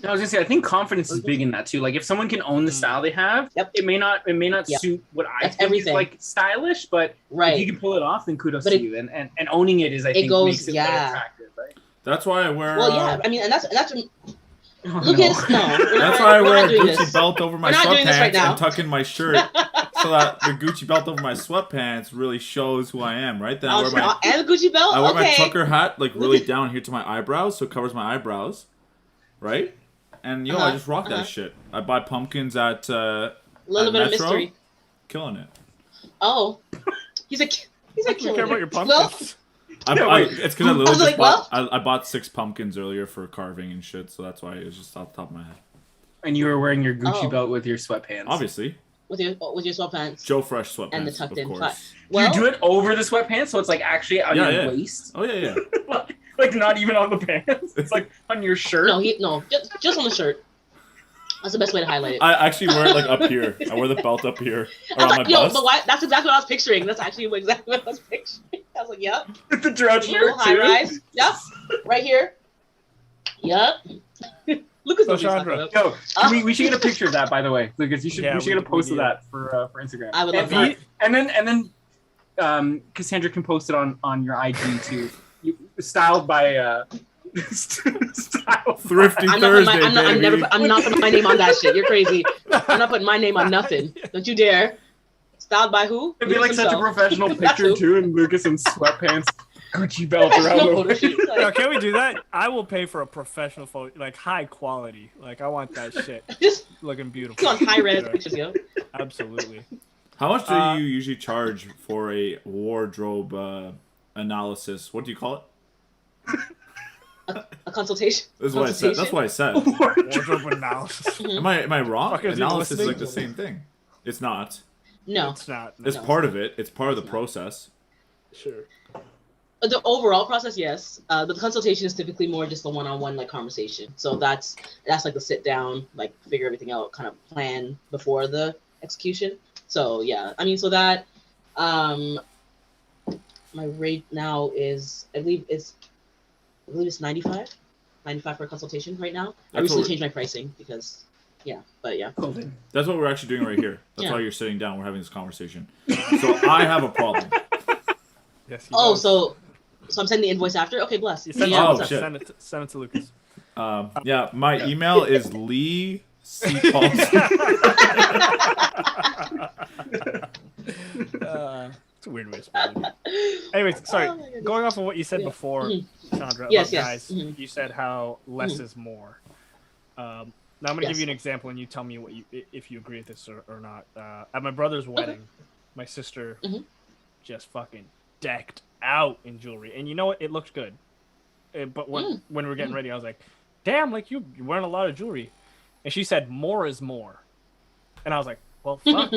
I was gonna say I think confidence is big in that too. Like if someone can own the style they have, it may not suit what I think is like stylish, but if you can pull it off, then kudos to you. And owning it is I think makes it more attractive, right? That's why I wear. Well, yeah, I mean, and that's Oh, Lucas. No, that's why I wear a doing Gucci this. belt over my We're not doing this sweatpants right now. and tuck in my shirt, so that the Gucci belt over my sweatpants really shows who I am. Right then, I wear my and the Gucci belt. I wear my trucker hat like really down here to my eyebrows, so it covers my eyebrows, right? And I just rock that shit. I buy pumpkins at little bit of Metro, mystery. killing it. Oh, he's a You killer. care about your pumpkins? Well, It's because I literally I was just like, I bought 6 pumpkins earlier for carving and shit, so that's why it was just off the top of my head. And you were wearing your Gucci belt with your sweatpants. Obviously. with your sweatpants. Joe Fresh sweatpants, And the tucked of in course. Do you do it over the sweatpants so it's like actually on your waist? Oh yeah. like not even on the pants. It's like on your shirt. No, just on the shirt. That's the best way to highlight it. I actually wear it like up here. I wear the belt up here around my bust. But why? That's exactly what I was picturing. That's actually exactly what I was picturing. I was like, yep. The dress shirt Little high too. rise. Yep. Right here. Yep. Lucas knows what he's talking Yo, about. we should get a picture of that, by the way, Lucas. We should get a post of that for Instagram. I would love that. And then Cassandra can post it on your IG too. Styled by Thrifty Thursday, baby. I'm not putting my name on that shit. You're crazy. I'm not putting my name on nothing. Don't you dare. Styled by who? It'd be like such a professional picture too, and Lucas in sweatpants. Gucci belt around No the photo waist. shoots. Yo, can we do that? I will pay for a professional photo, like high quality. Like I want that shit Just looking beautiful. go on high res Yeah, pictures, yo. absolutely. How much do you usually charge for a wardrobe analysis? What do you call it? A consultation. That's what I said. That's what I said. Wardrobe analysis. Am I wrong? Fuck, is he Analysis is listening? like the same thing. It's not. No. It's not. It's No. part of it. It's part of the It's not. process. Sure. The overall process, yes. But the consultation is typically more just a one-on-one like conversation. So that's like the sit down, like figure everything out, kind of plan before the execution. So yeah, I mean, so that my rate now is I believe it's 95 for a consultation right now. I That's recently what- changed my pricing because but yeah. That's what we're actually doing right here. That's Yeah. why you're sitting down. We're having this conversation. So I have a problem. Yes. He Oh, does. so I'm sending the invoice after? Okay, bless. You send, Yeah, Oh, what's up? shit. send it to Lucas. Yeah, my email is Lee C. Paulson. It's a weird way to spell it. Anyway, sorry. Oh my goodness. Going off of what you said Yeah. before, Mhm. Chandra, Yes, about yes. guys, Mhm. you said how less is more. Now I'm gonna give Yes. you an example, and you tell me what if you agree with this or not. At my brother's wedding, my sister Mhm. just fucking decked out in jewelry, and you know what? It looked good. But when we were getting ready, I was like, "Damn, like you're wearing a lot of jewelry," and she said, "More is more," and I was like, "Well, fuck,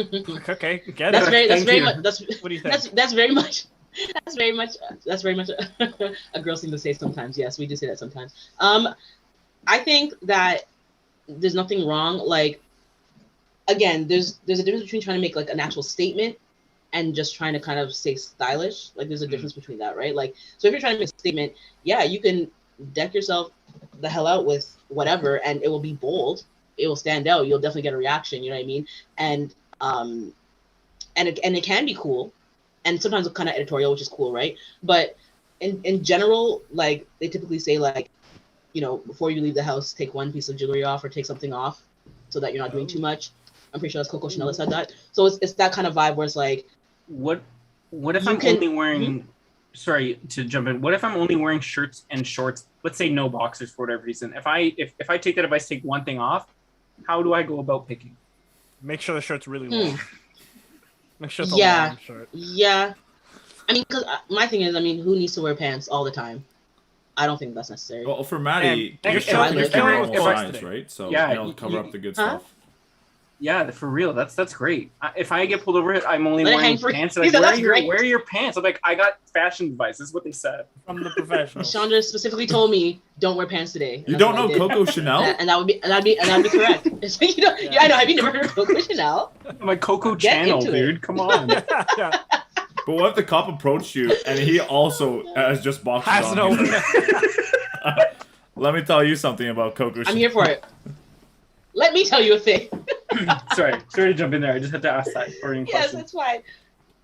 okay, get That's it." very Thank you. much What do you think? that's very much a girl thing to say sometimes. Yes, we do say that sometimes. I think that there's nothing wrong. Like, again, there's a difference between trying to make like an actual statement and just trying to kind of stay stylish. Like, there's a difference between that, right? Like, so if you're trying to make a statement, yeah, you can deck yourself the hell out with whatever, and it will be bold. It will stand out. You'll definitely get a reaction. You know what I mean? And it can be cool, and sometimes kind of editorial, which is cool, right? But in general, like they typically say, like, you know, before you leave the house, take one piece of jewelry off or take something off, so that you're not doing too much. I'm pretty sure that's Coco Chanel that said that. So it's that kind of vibe where it's like, What if You I'm can- only wearing? Sorry to jump in. What if I'm only wearing shirts and shorts? Let's say no boxers for whatever reason. If I take that advice, take one thing off. How do I go about picking? Make sure the shirt's really long. Make sure it's a Yeah. long shirt. yeah. I mean, because my thing is, I mean, who needs to wear pants all the time? I don't think that's necessary. Well, for Maddie, And you're if I showing live- your if I- normal size, right? So Yeah, you know, cover up the good Huh? stuff. Yeah, for real. That's great. If I get pulled over, I'm only Let it wearing hang free. pants. He Like, said, where "That's great." are your pants? I'm like, I got fashion advice. This is what they said. From the professionals. Chandra specifically told me, "Don't wear pants today." And You that's don't what I know did. Coco Chanel? And that would be correct. It's like, you know, yeah, I know. Have you never heard of Coco Chanel? I'm like, Coco Get Channel, into it. dude. Come on. Yeah. But what if the cop approached you and he also has just boxes Has on? no. He's like, let me tell you something about Coco Chanel. I'm here for it. Let me tell you a thing. sorry to jump in there. I just had to ask that burning Yes, question. that's fine.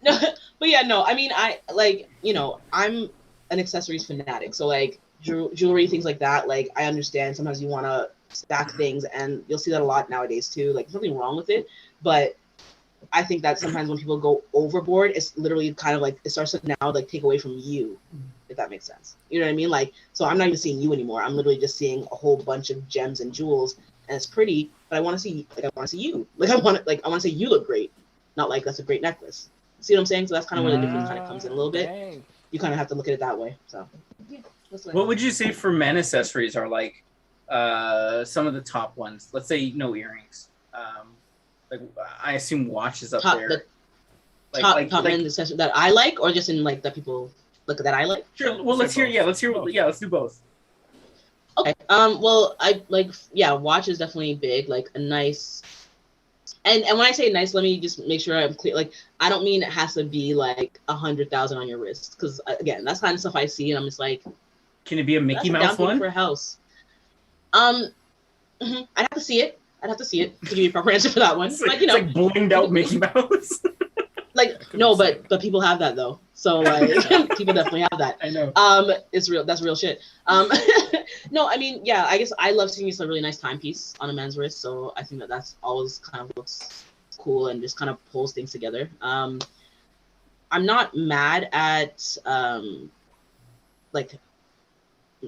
No, but yeah, no. I mean, I like, you know, I'm an accessories fanatic. So like jewelry, things like that. Like, I understand sometimes you want to stack things, and you'll see that a lot nowadays too. Like, there's nothing wrong with it, but I think that sometimes when people go overboard, it's literally kind of like it starts to now like take away from you, if that makes sense. You know what I mean? Like, so I'm not even seeing you anymore. I'm literally just seeing a whole bunch of gems and jewels, and it's pretty. But I want to see, like, I want to see you. Like, I want to say you look great, not like that's a great necklace. See what I'm saying? So that's kind of where the difference kind of comes in a little bit. Dang. You kind of have to look at it that way. So, yeah, that's What would you say for men accessories are like some of the top ones? Let's say no earrings. Like, I assume watches up top there. the Like, top men's accessory that I like, or just in like that people look that I like. Sure. Well, let's hear. Yeah, let's hear. Yeah, let's do both. Okay. Well, I like, yeah, watch is definitely big. Like a nice, and when I say nice, let me just make sure I'm clear. Like, I don't mean it has to be like 100,000 on your wrist, because again, that's kind of stuff I see, and I'm just like, Can it be a Mickey that's a Mouse down payment one? for a house. I'd have to see it. I'd have to see it to give you a proper answer for that one. It's Like, you know, it's like blinged out Mickey Mouse. like could no, be but people have that though. So like, people definitely have that. I know. It's real. That's real shit. No, I mean, yeah, I guess I love seeing a really nice timepiece on a man's wrist. So I think that's always kind of looks cool and just kind of pulls things together. I'm not mad at like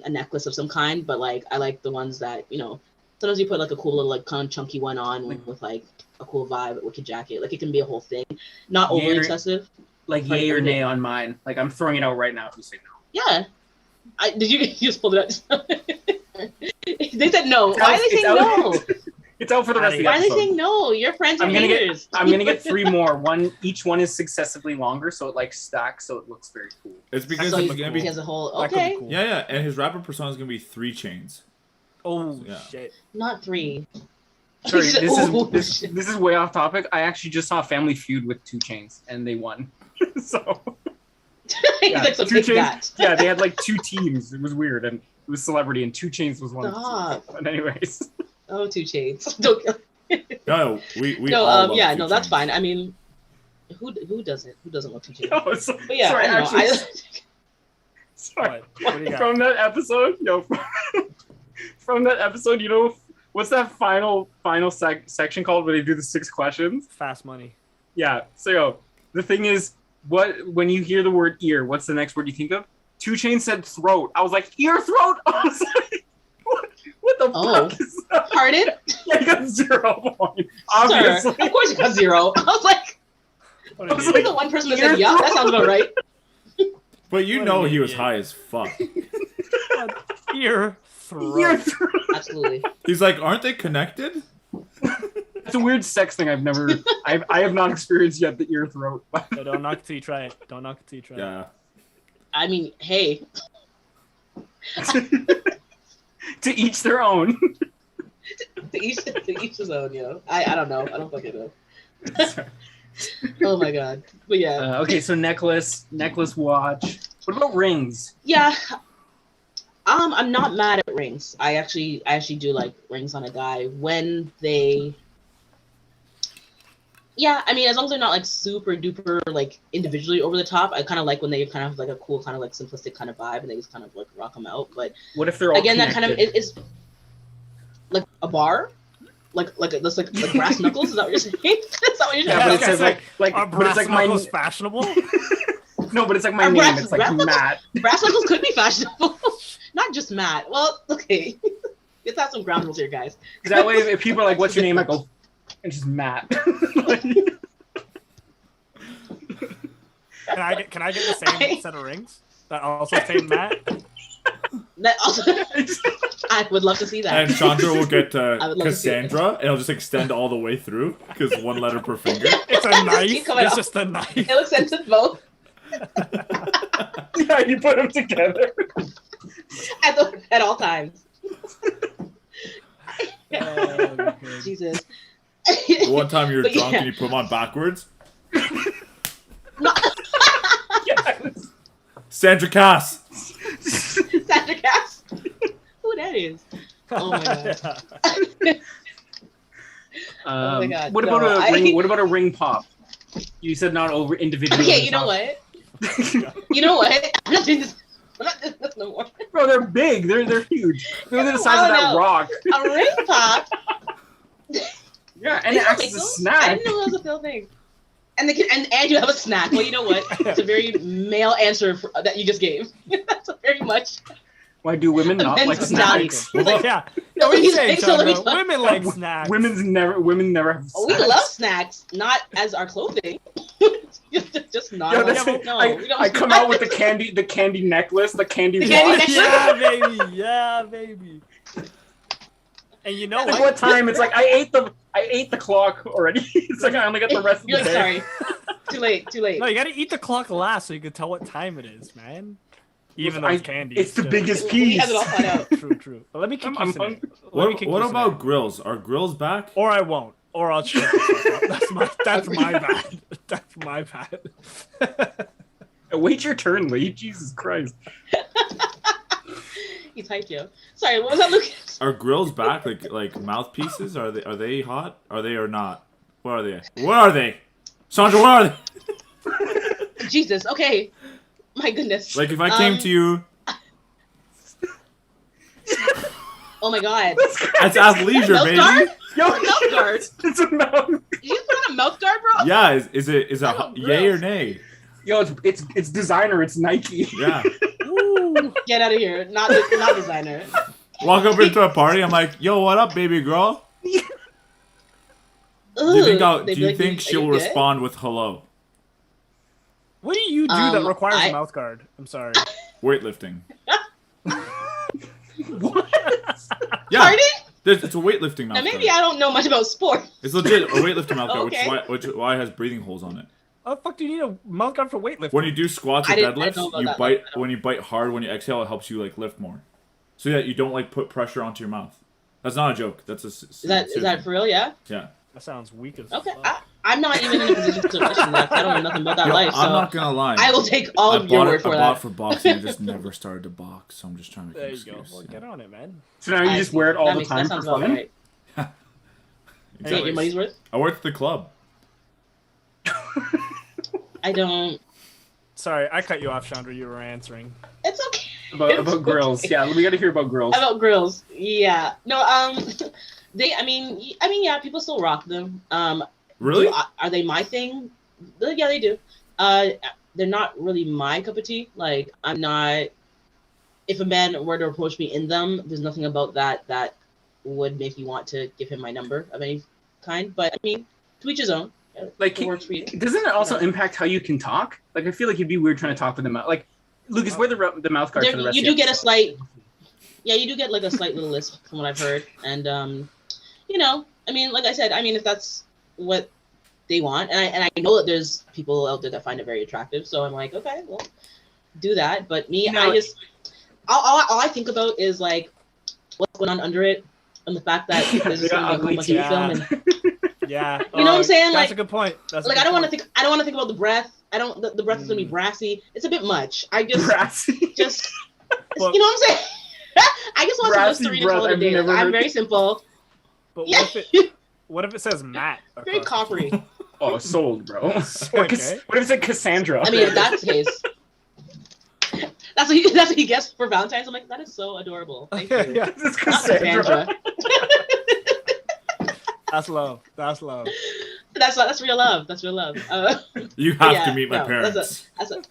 a necklace of some kind, but like I like the ones that, you know, sometimes you put like a cool little like kind of chunky one on with like a cool vibe with your jacket. Like it can be a whole thing, not overly excessive. Like yay or nay on mine. Like I'm throwing it out right now if you say no. Yeah. You just pulled it out? They said no. Why are they saying no? It's out for the rest of the episode. Why are they saying no? Your friends are haters. I'm gonna get 3 more. Each one is successively longer, so it like stacks, so it looks very cool. It's because so it's gonna be he has a whole okay. Cool. Yeah, and his rapper persona is gonna be 3 chains. Oh shit! Not 3. Sorry, this is way off topic. I actually just saw Family Feud with 2 Chainz, and they won. So yeah, like, so 2 Chainz. Yeah, they had like 2 teams. It was weird, and it was celebrity, and 2 Chainz was one. Stop. But anyways. Oh, 2 Chainz. Don't kill. No, we no, all yeah, love no, 2 that's Chainz. fine. I mean, who doesn't love 2 Chainz? No, but yeah, sorry, actually, sorry. What do you got? From that episode, from that episode, you know, what's that final section called where they do the 6 questions? Fast money. Yeah. So the thing is, when you hear the word ear, what's the next word you think of? 2 Chainz said throat. I was like, ear throat. I was like, what the fuck is that? Pardon? Yeah, you got 0 points. Obviously. Sir, of course you got 0. I was like, the one person that said, yeah, that sounds about right. But you know he was high as fuck. Ear throat. Ear throat. Absolutely. He's like, aren't they connected? It's a weird sex thing I have not experienced yet, the ear throat. Yeah, don't knock it till you try it. Don't knock it till you try it. Yeah. I mean, hey. To each their own. to each his own, yo. I don't know. I don't fucking know. Oh my god. But yeah. Okay, so necklace, watch. What about rings? Yeah. I'm not mad at rings. I actually do like rings on a guy when they. Yeah, I mean, as long as they're not like super duper like individually over the top, I kind of like when they kind of have like a cool kind of like simplistic kind of vibe and they just kind of like rock them out. But what if they're all again connected? That kind of is like a bar, like brass knuckles. Is that what you're saying? Is that what you're saying? Yeah, but it says like but it's like knuckles fashionable. No, but it's like my name. It's like Matt. Brass knuckles could be fashionable, not just Matt. Well, okay, let's have some ground rules here, guys. That way, if people are like, "What's your name?" I go, "It's just Matt." Can I get the same set of rings that also say Matt? That also, I would love to see that. And Chanedra will get Cassandra, and it'll just extend all the way through because 1 letter per finger. It's a knife. It's just a knife. It looks into both. Yeah, you put them together at all times. Jesus. One time you were drunk and you put them on backwards. No. Yes. Sandra Cass. Sandra Cass. Who that is? Oh my god. Oh my god. What about a ring? What about a ring pop? You said not over individually. Okay, you know what? You know what? I'm not doing this. I'm not doing this no more. Bro, they're big. They're huge. They're the size of that rock. A ring pop. Yeah, and it acts as a snack. I didn't know that was a real thing. And you have a snack. Well, you know what? It's a very male answer that you just gave. That's very much. Why do women not like snacks? Yeah. No, what are you saying, Chanedra? Women like snacks. Women never have snacks. We love snacks, not as our clothing. just not. Yo, I come out with the candy necklace, the candy watch. Yeah, baby. And you know what time? It's like I ate the clock already. It's like I only got the rest of the day. Sorry. Too late. No, you gotta eat the clock last so you can tell what time it is, man. Even though it's candy. It's the biggest piece. We have it all thought out. True. But let me kick you some. What about grills? Are grills back? Or I won't. Or I'll shut the fuck up. That's my bad. That's my bad. Wait your turn, Lee. Jesus Christ. He's hyped, yo. Sorry, what was that, Lukasz? Are grills back? Like mouthpieces? Are they hot? Are they or not? What are they? What are they? Chanedra, what are they? Jesus, okay. My goodness. Like if I came to you. Oh my god. That's athleisure, baby. Guard? Yo, mouth guard. It's a mouth. Did you put on a mouth guard, bro? Yeah, is it yay or nay? Yo, it's designer. It's Nike. Yeah. Ooh. Get out of here. Not designer. Walk up into a party. I'm like, yo, what up, baby girl? Do you think she'll respond with hello? What do you do that requires a mouth guard? I'm sorry. Weightlifting. What? Yeah. Pardon? It's a weightlifting mouth Now, maybe guard. I don't know much about sports. It's legit a weightlifting mouth guard, Okay. which is why it has breathing holes on it. Oh, fuck, do you need a mouth guard for weightlifting? When you do squats or I didn't know deadlifts, about you that. bite. When you bite hard, when you exhale, it helps you like lift more, so that you don't like put pressure onto your mouth. That's not a joke. That's a. Is that for real? Yeah. Yeah. That sounds weak as Okay. fuck. I'm not even in a position to question that. I don't know nothing about that Yo, life. So I'm not gonna lie. I will take all of your word for I that. bought for boxing. I just never started to box, so I'm just trying to. There you go. Well, get on it, man. So now you just wear it all the time That for sounds about fun? right. Exactly. Get your money's worth? I worked at the club. I don't. Sorry, I cut you off, Chandra. You were answering. It's okay. About grills. Yeah, we got to hear about grills. About grills. Yeah. No. They. I mean. Yeah. People still rock them. Really? Are they my thing? Yeah, they do. They're not really my cup of tea. Like, I'm not. If a man were to approach me in them, there's nothing about that would make me want to give him my number of any kind. But I mean, to each his own. Like, It works for you. doesn't it also impact how you can talk? Like, I feel like it'd be weird trying to talk with them. Like, Lucas, wear the mouth guard for the rest You of do the get a episode. slight. Yeah, you do get like a slight little lisp from what I've heard, and I mean, like I said, I mean, if that's what they want, and I know that there's people out there that find it very attractive, so I'm like, okay, well, do that. But me, No. I just all I think about is like what's going on under it, and the fact that there's They just got gonna be ugly a much teeth. of film, and Yeah. You know what I'm saying? That's Like- a good point. That's a like good I don't want point. to think about the breath. The breath is gonna be brassy. It's a bit much. I just Brassy. just Well- you know what I'm saying. I just want some Brassy Listerine and breath, call it a I've day. never I'm heard very that. simple. But Yeah. what if it says Matt? Very across the coppery. Oh, sold, bro. Or Okay. what if it's like Cassandra? I mean, if that's the case, that's what he gets for Valentine's. I'm like, that is so adorable. Thank you. yeah, It's Not Cassandra. Cassandra. that's love. That's love. That's real love. That's real love. You have Yeah, to meet my no, parents. That's a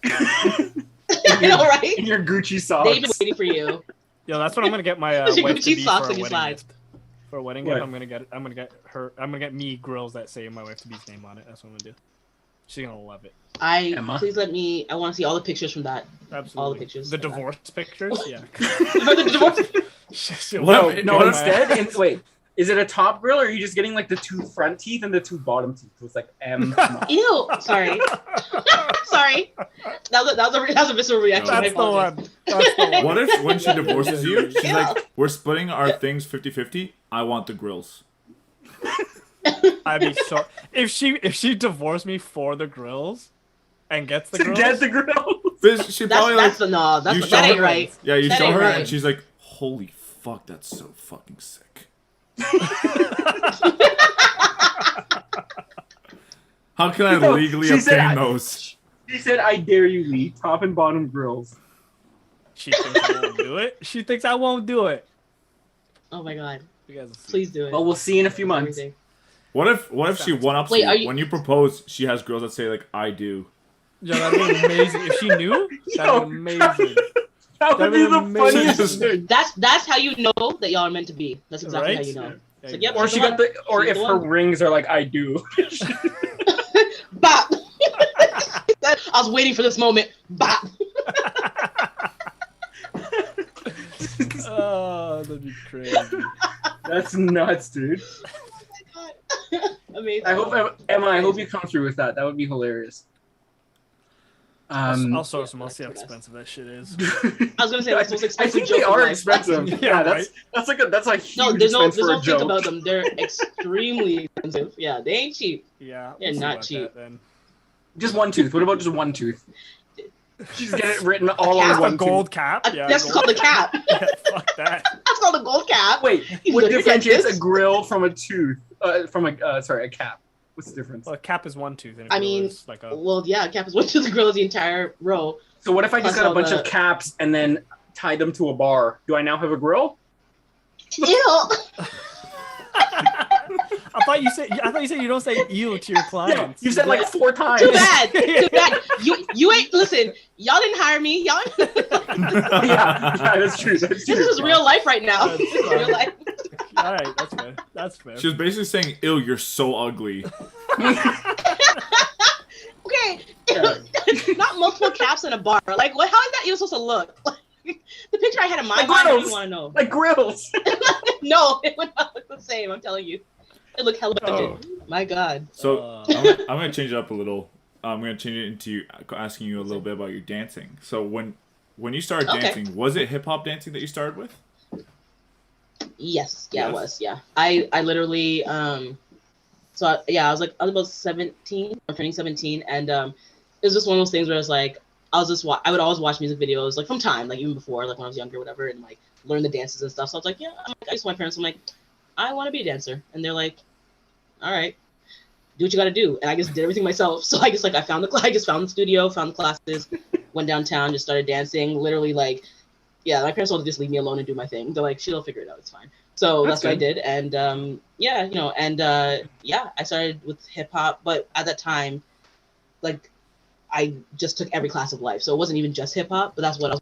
I know, right? In your Gucci socks. They've been waiting for you. Yo, that's what I'm gonna get my Your wife to Gucci be socks for a and your wedding slides. gift. For a wedding What? gift, I'm gonna get me grills that say my wife to be's name on it. That's what I'm gonna do. She's gonna love it. Emma? Please let me. I want to see all the pictures from that. Absolutely. All the pictures. The divorce pictures. Yeah. The divorce- She'll What? love it. No, What? instead, wait, is it a top grill or are you just getting like the two front teeth and the two bottom teeth? So it's like M. Ew. Sorry. Sorry. That was a visceral reaction. I That's the apologize. one. That's the one. What if when she divorces you, she's Yeah. like, we're splitting our things 50-50. I want the grills. I'd be so. If she divorced me for the grills, and gets the To grills, get the grill. Bitch, she probably That's like, the no. you That show ain't her- right. yeah, you That show ain't her right. and she's like, holy fuck, that's so fucking sick. How can I No, legally she said obtain I- those? She said, I dare you, Lee. Top and bottom grills. she thinks I won't do it. She thinks I won't do it. Oh my god. You guys will see. Please do it. Well, we'll see in a few months. Everything. What if she one ups Wait, are you you- when you propose? She has girls that say like, I do. Yo, that'd be amazing. If she knew, that'd be amazing. That would That'd be be the amazing. funniest thing. That's how you know that y'all are meant to be. That's exactly Right? how you know. There It's you like, yep, go. Or she got the, or She's if the her one. rings are like, I do. Bop. I was waiting for this moment. Bop. Oh, that'd be crazy. That's nuts, dude. Oh my god. Amazing. I hope, Emma, I hope you come through with that. That would be hilarious. I'll source them. I'll see how expensive that shit is. I was gonna say that's the most I expensive think joke they of are life. expensive. Yeah, Yeah, that's a huge No, there's no expense for a think joke. about them. They're extremely expensive. Yeah, they ain't cheap. Yeah, They're we'll see not about cheap. that then. Just one tooth. What about just one tooth? Just get it written all cap? on A one gold cap. Yeah, That's gold called a cap. Yeah, fuck that. That's called a gold cap. tooth. Wait, You what look at differentiates this. a grill from a tooth? From a sorry, a cap. What's the difference? Well, a cap is one tooth. And I mean, like a. well, yeah, a cap is one to the grill is the entire row. So what if I just Plus got a all bunch the- of caps and then tied them to a bar? Do I now have a grill? Ew. I thought you said you don't say "ew" to your Yeah, clients. you said like 4 times. Too bad. Too bad. You ain't listen. Y'all didn't hire me. Y'all. Yeah, that's true. That's true. This is real life right now. That's This is real life. All right, that's fair. That's fair. She was basically saying, "Ew, you're so ugly." Okay. Yeah. Not multiple caps in a bar. Like, what? How is that even supposed to look? The picture I had in my Like mind, I grills. don't want to know. Like grills. No, it would not look the same. I'm telling you. It looked hella Oh. My God. So I'm gonna change it up a little. I'm gonna change it into asking you a little bit about your dancing. So when you started dancing, was it hip hop dancing that you started with? Yes. Yeah, Yes. it was. Yeah. I literally I was about 17. I'm turning 17, and it was just one of those things where it's like I would always watch music videos like from time, like even before, like when I was younger, or whatever, and like learn the dances and stuff. So I was like, yeah. I used to my parents. I'm like, I want to be a dancer, and they're like, all right, do what you got to do. And I just did everything myself. So I just like I found the studio, found the classes, went downtown, just started dancing. Literally like, yeah, my parents wanted to just leave me alone and do my thing. They're like, she'll figure it out. It's fine. So that's what I did. And I started with hip hop, but at that time, like I just took every class of life. So it wasn't even just hip hop, but that's what I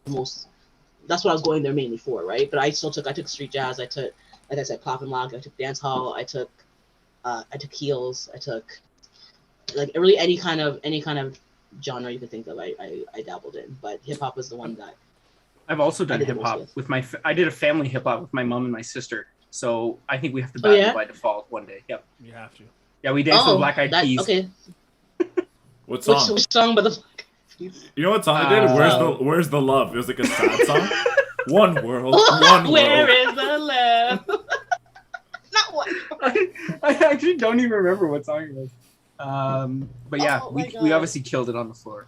was going there mainly for, right? But I took street jazz, I took, like I said, pop and lock, I took dance hall, I took heels, I took like really any kind of genre you can think of, I dabbled in. But hip hop was the one that I've also done did the hip most hop with. with I did a family hip hop with my mom and my sister. So I think we have to battle yeah? by default one day. Yep. You have to. Yeah, we danced with Black Eyed Peas. Okay. What song? Which song by the Black Eyed Peas? You know what song I did? Where's the love? It was like a sad song. One world, one Where world. is the love? Not one. I actually don't even remember what song it was. But yeah, Oh my we God. obviously killed it on the floor.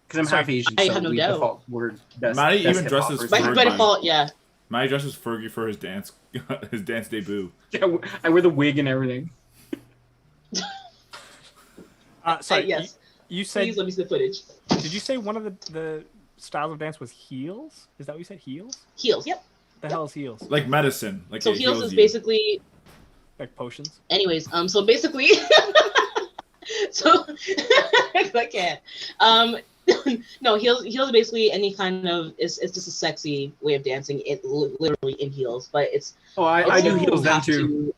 Because I'm Sorry, half Asian, I so have no we doubt. default word best. Matty best even hip-hop dresses person. for By default, yeah. Matty dresses Fergie for his dance debut. Yeah, I wear the wig and everything. Sorry, Yes. you said. Please let me see the footage. Did you say one of the styles of dance was heels? Is that what you said? Heels? Heels. Yep. The hell is heels? Like medicine. Like So it heels heals is you. basically. Like potions? Anyways, so basically, so I can't. No, heels is basically any kind of. It's just a sexy way of dancing. It literally in heels, but it's. Oh, I do heels then have too.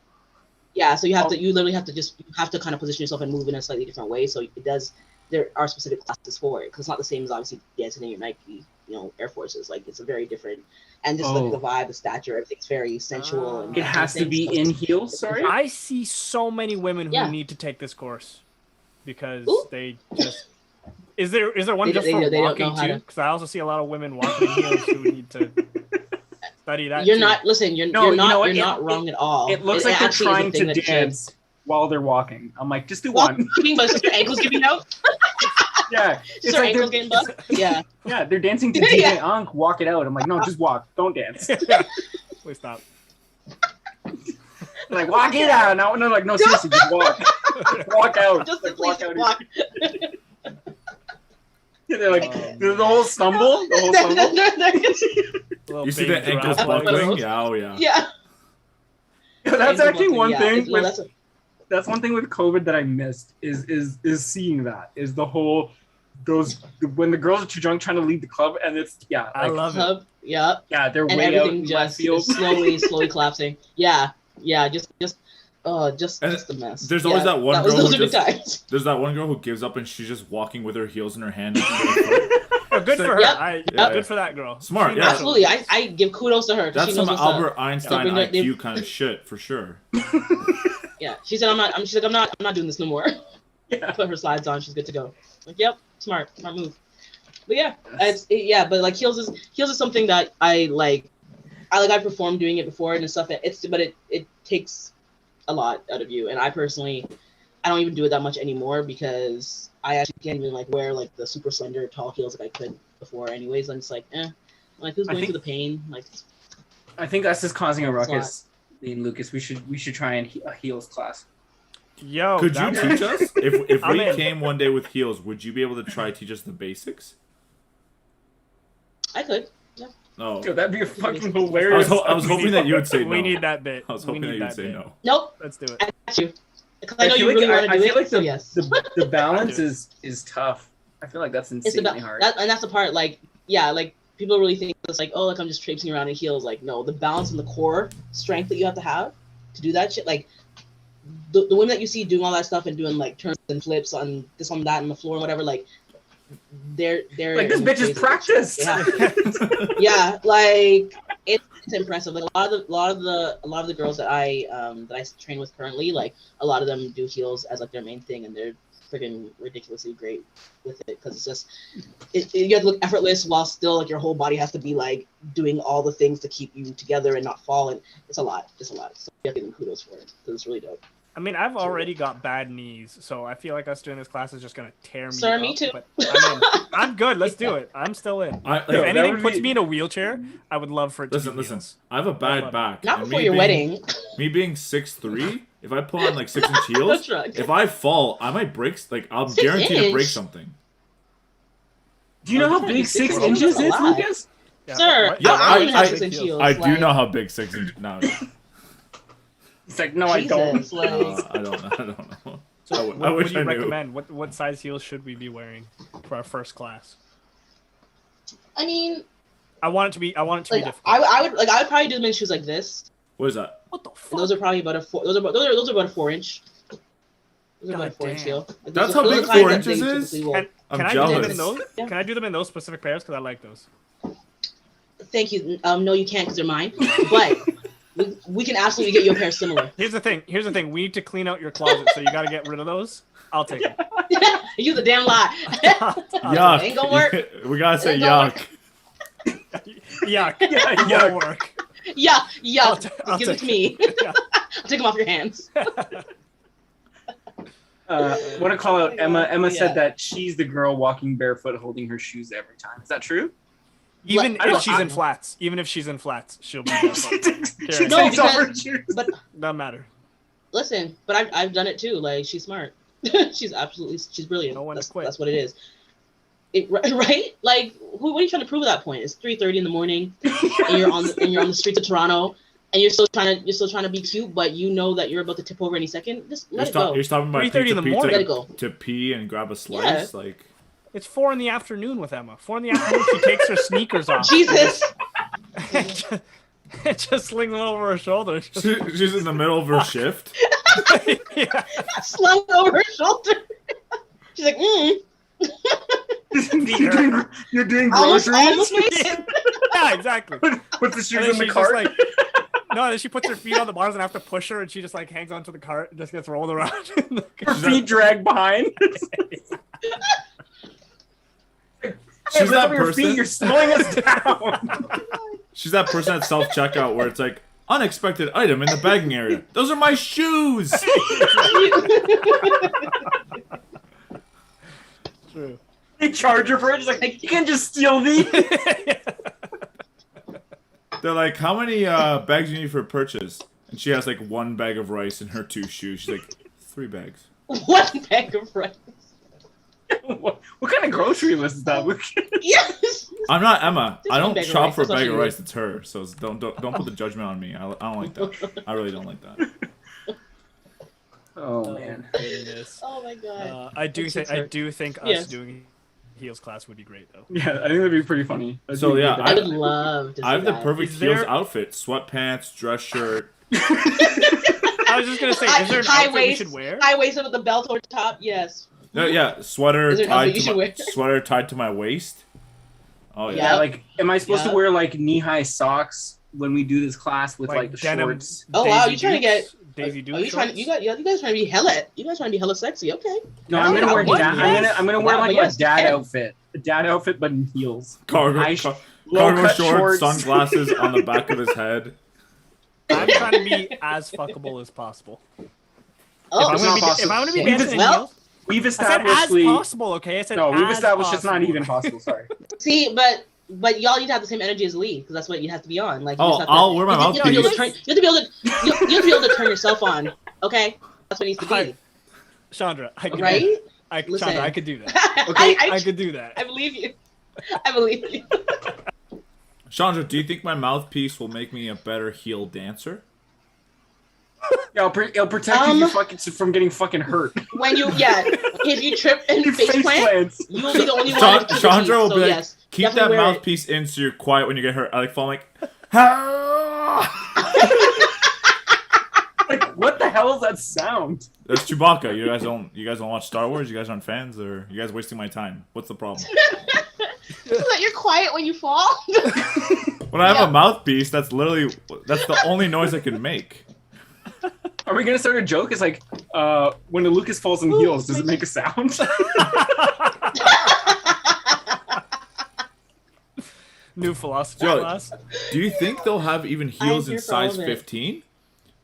Yeah, so you literally have to kind of position yourself and move in a slightly different way. So it does. There are specific classes for it because it's not the same as obviously dancing in your Nike, Air Forces. Like it's a very different, and just like the vibe, the stature, everything's very sensual. And It has to be in heels, sorry? I see so many women who Yeah. need to take this course because Ooh. they just. Is there one They just don't- for they don't walking know how too? to- Because I also see a lot of women walking in heels who need to study that. You're too. not. Listen, you're No, you know not. what? You're not wrong at all. It looks like they're actually is a trying thing to that should- dance while they're walking. I'm like, just do Well, one. but their ankles giving out. Yeah. It's Their like ankles they're, getting bucked. Yeah. yeah, they're dancing to Yeah. DJ Unk, walk it out. I'm like, no, just walk. Don't dance. Please stop. Like, walk it out. No, like, no, seriously, just walk. Just walk out. Just Like, please out. walk. Yeah, they're like, the whole stumble. The whole stumble. Little You see baby the ankles giraffe legs. buckling? Yeah, oh yeah. Yeah. Yeah, that's actually one Yeah, thing. it's- no, that's a- That's one thing with COVID that I missed is seeing that is the whole when the girls are too drunk trying to leave the club and it's I love it. hub. Yeah. yeah they're And way out everything in left just field. is slowly collapsing. Yeah. Yeah. Just a mess. There's always that one girl those who are good just- times. There's that one girl who gives up and she's just walking with her heels in her hand. Oh, good for her. Yep. Good for that girl. Smart, She yeah. knows Absolutely. I give kudos to her. 'Cause That's she knows some what's up. Albert Einstein Yeah. IQ kind of shit for sure. Yeah. She said she's like, I'm not doing this no more. Yeah. Put her slides on, she's good to go. Like, yep, smart move. But yeah, but like heels is something that I like. I performed doing it before and stuff. It takes a lot out of you, and I personally, I don't even do it that much anymore because I actually can't even like wear like the super slender tall heels like I could before. Anyways, and it's like, like who's going through the pain? Like, I think us is causing a It's a lot. ruckus. Me and Lucas, we should try a heels class. Yo, Could you that teach us? If I'm we in. came one day with heels, would you be able to try teach us the basics? I could. Yeah. No. Yo, that'd be a fucking I hilarious. was hoping that you would say no. We need that bit. I was hoping that you would say no. Nope. Let's do it. I got you. Because I know you really want to do I feel it. like So yes. the balance is tough. I feel like that's insanely hard. And that's the part, like, yeah, like, people really think it's like, oh, like, I'm just traipsing around in heels. Like, no, the balance and the core strength that you have to do that shit, like, the women that you see doing all that stuff and doing, like, turns and flips on this, on that, on the floor and whatever, like, they're like, this bitch is practiced. Yeah, like, it's impressive. Like, a lot of the girls that I train with currently, like, a lot of them do heels as, like, their main thing, and they're freaking ridiculously great with it, because it's just you have to look effortless while still, like, your whole body has to be, like, doing all the things to keep you together and not fall, and it's a lot. So you have to give them kudos for it, because it's really dope. I mean, I've already got bad knees, so I feel like us doing this class is just gonna tear me Sir, up. me too. But I'm good. Let's do it. I'm still in. If anything puts me in a wheelchair, I would love for it to be Listen. heels. I have a bad back. Not before your wedding. Me being 6'3", if I put on like 6-inch heels, if I fall, I might break. Like, I'm guaranteed to break something. Do you know how big 6 inches is, Lucas? Yeah. Sir, Yeah, I don't even have 6 inch heels. I do know how big 6 inch. No, It's like, no, I don't. Jesus, like, I don't know. So I what wish would you I knew. recommend? What size heels should we be wearing for our first class? I mean, I want it to be like, difficult. I would probably do them in shoes like this. What is that? What the fuck? And those are probably about a 4. Those are about a 4-inch. Those are about a God 4-inch damn. heel. Like, That's those how are big the kinds 4 that inches they is? typically will- I'm Can I do them jealous. in those? Yeah. Can I do them in those specific pairs? Because I like those. Thank you. No, you can't, because they're mine. But we can absolutely get you a pair similar. Here's the thing. We need to clean out your closet, so you got to get rid of those. I'll take them. You the damn lie. Yuck. Ain't gonna work. We gotta say Ain't gonna yuck. Yuck. Yuck. Work. Yeah. I'll Give it take to me. Yeah. I'll take them off your hands. Want to call out Emma. Emma Yeah. said that she's the girl walking barefoot, holding her shoes every time. Is that true? Even I if don't- she's I- in flats, she'll be she barefoot. takes No, off her because- shoes. But Doesn't matter. listen, but I've done it too. Like, she's smart. she's brilliant. No one to That's quit. what it is. Right? Like, what are you trying to prove at that point? It's 3:30 in the morning, and you're on the streets of Toronto, and you're still trying to be cute, but you know that you're about to tip over any second. Just let it go. You're stopping by 3:30 in the morning. Let it go. to pee and grab a slice. Yeah. Like, It's 4 p.m. with Emma. 4 p.m. She takes her sneakers off. Jesus. It just slings them over her shoulder. she's in the middle of her shift. Yeah. Slung over her shoulder. She's like, You're doing almost groceries made. Yeah, exactly. with the shoes And in then the she's cart. just like, no, then she puts her feet on the bars and I have to push her, and she just like hangs onto the cart and just gets rolled around. Her feet drag behind. She's that Your person. feet, you're slowing us down. She's that person at self checkout where it's like, unexpected item in the bagging area. Those are my shoes. True. They charge her for it. She's like, you can't just steal these. They're like, how many bags do you need for a purchase? And she has like 1 bag of rice in her 2 shoes. She's like, 3 bags. One bag of rice. what kind of grocery list is that? Yes. I'm not Emma. Just I one don't bag of shop rice, for a that's all bag she of needs. rice. It's her. So don't put the judgment on me. I don't like that. I really don't like that. Oh man. Goodness. Oh my god. I do think us Yes. doing heels class would be great though. Yeah, I think that'd be pretty funny. So, yeah, I would love to see I have the that. perfect Is heels there- outfit: sweatpants, dress shirt. I was just gonna say, is there an High outfit we waist, should wear? high waisted with the belt over top. Yes. No, yeah, sweater Is there an outfit you should tied to my waist. Oh yeah. Yeah, like, am I supposed Yeah. to wear like knee-high socks when we do this class with like, denim shorts? Oh, wow, Daisy you trying to Dukes? get- Daisy Duke Oh, you shorts? guys trying to be hella? You guys trying to be hella sexy? Okay. No, I'm gonna wear What? I'm gonna wear Yeah, like but a yes, dad yeah. outfit, but in heels. Cargo Low cut cut shorts, sunglasses on the back of his head. I'm trying to be as fuckable as possible. Oh, It's not possible. If I'm gonna be We've dancing in well, heels, We've I said established as possible. Okay, I said no, we've as established it's not possible. even possible. Sorry. see, but y'all need to have the same energy as Lee, because that's what you have to be on. Like, you Oh, just have to, I'll wear my you have to be able to mouthpiece. turn. You have to be able to turn yourself on. Okay, that's what it needs to Hi. be. Chandra, I could Right? do that. Listen. Chandra, I could do that. Okay, I could do that. I believe you. I believe you. Chandra, do you think my mouthpiece will make me a better heel dancer? Yeah, it'll protect you from getting fucking hurt. When if you trip and face plant, you'll be the only one. Chandra will be like, yes, keep that mouthpiece in so you're quiet when you get hurt. I like falling like, like, what the hell is that sound? That's Chewbacca. You guys don't watch Star Wars? You guys aren't fans, or you guys wasting my time? What's the problem? So that you're quiet when you fall. When I have a mouthpiece, that's the only noise I can make. Are we gonna start a joke? It's like, when the Lukasz falls in heels, does it make a sound? New philosophy class. Do you think they'll have even heels in size 15?